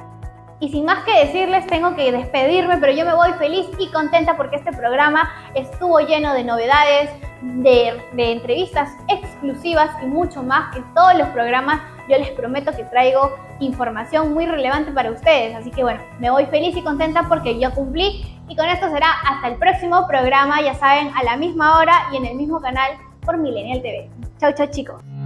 Y sin más que decirles, tengo que despedirme, pero yo me voy feliz y contenta porque este programa estuvo lleno de novedades, de entrevistas exclusivas y mucho más que todos los programas. Yo les prometo que traigo información muy relevante para ustedes. Así que bueno, me voy feliz y contenta porque yo cumplí. Y con esto será hasta el próximo programa, ya saben, a la misma hora y en el mismo canal por Millennial TV. Chau, chau chicos.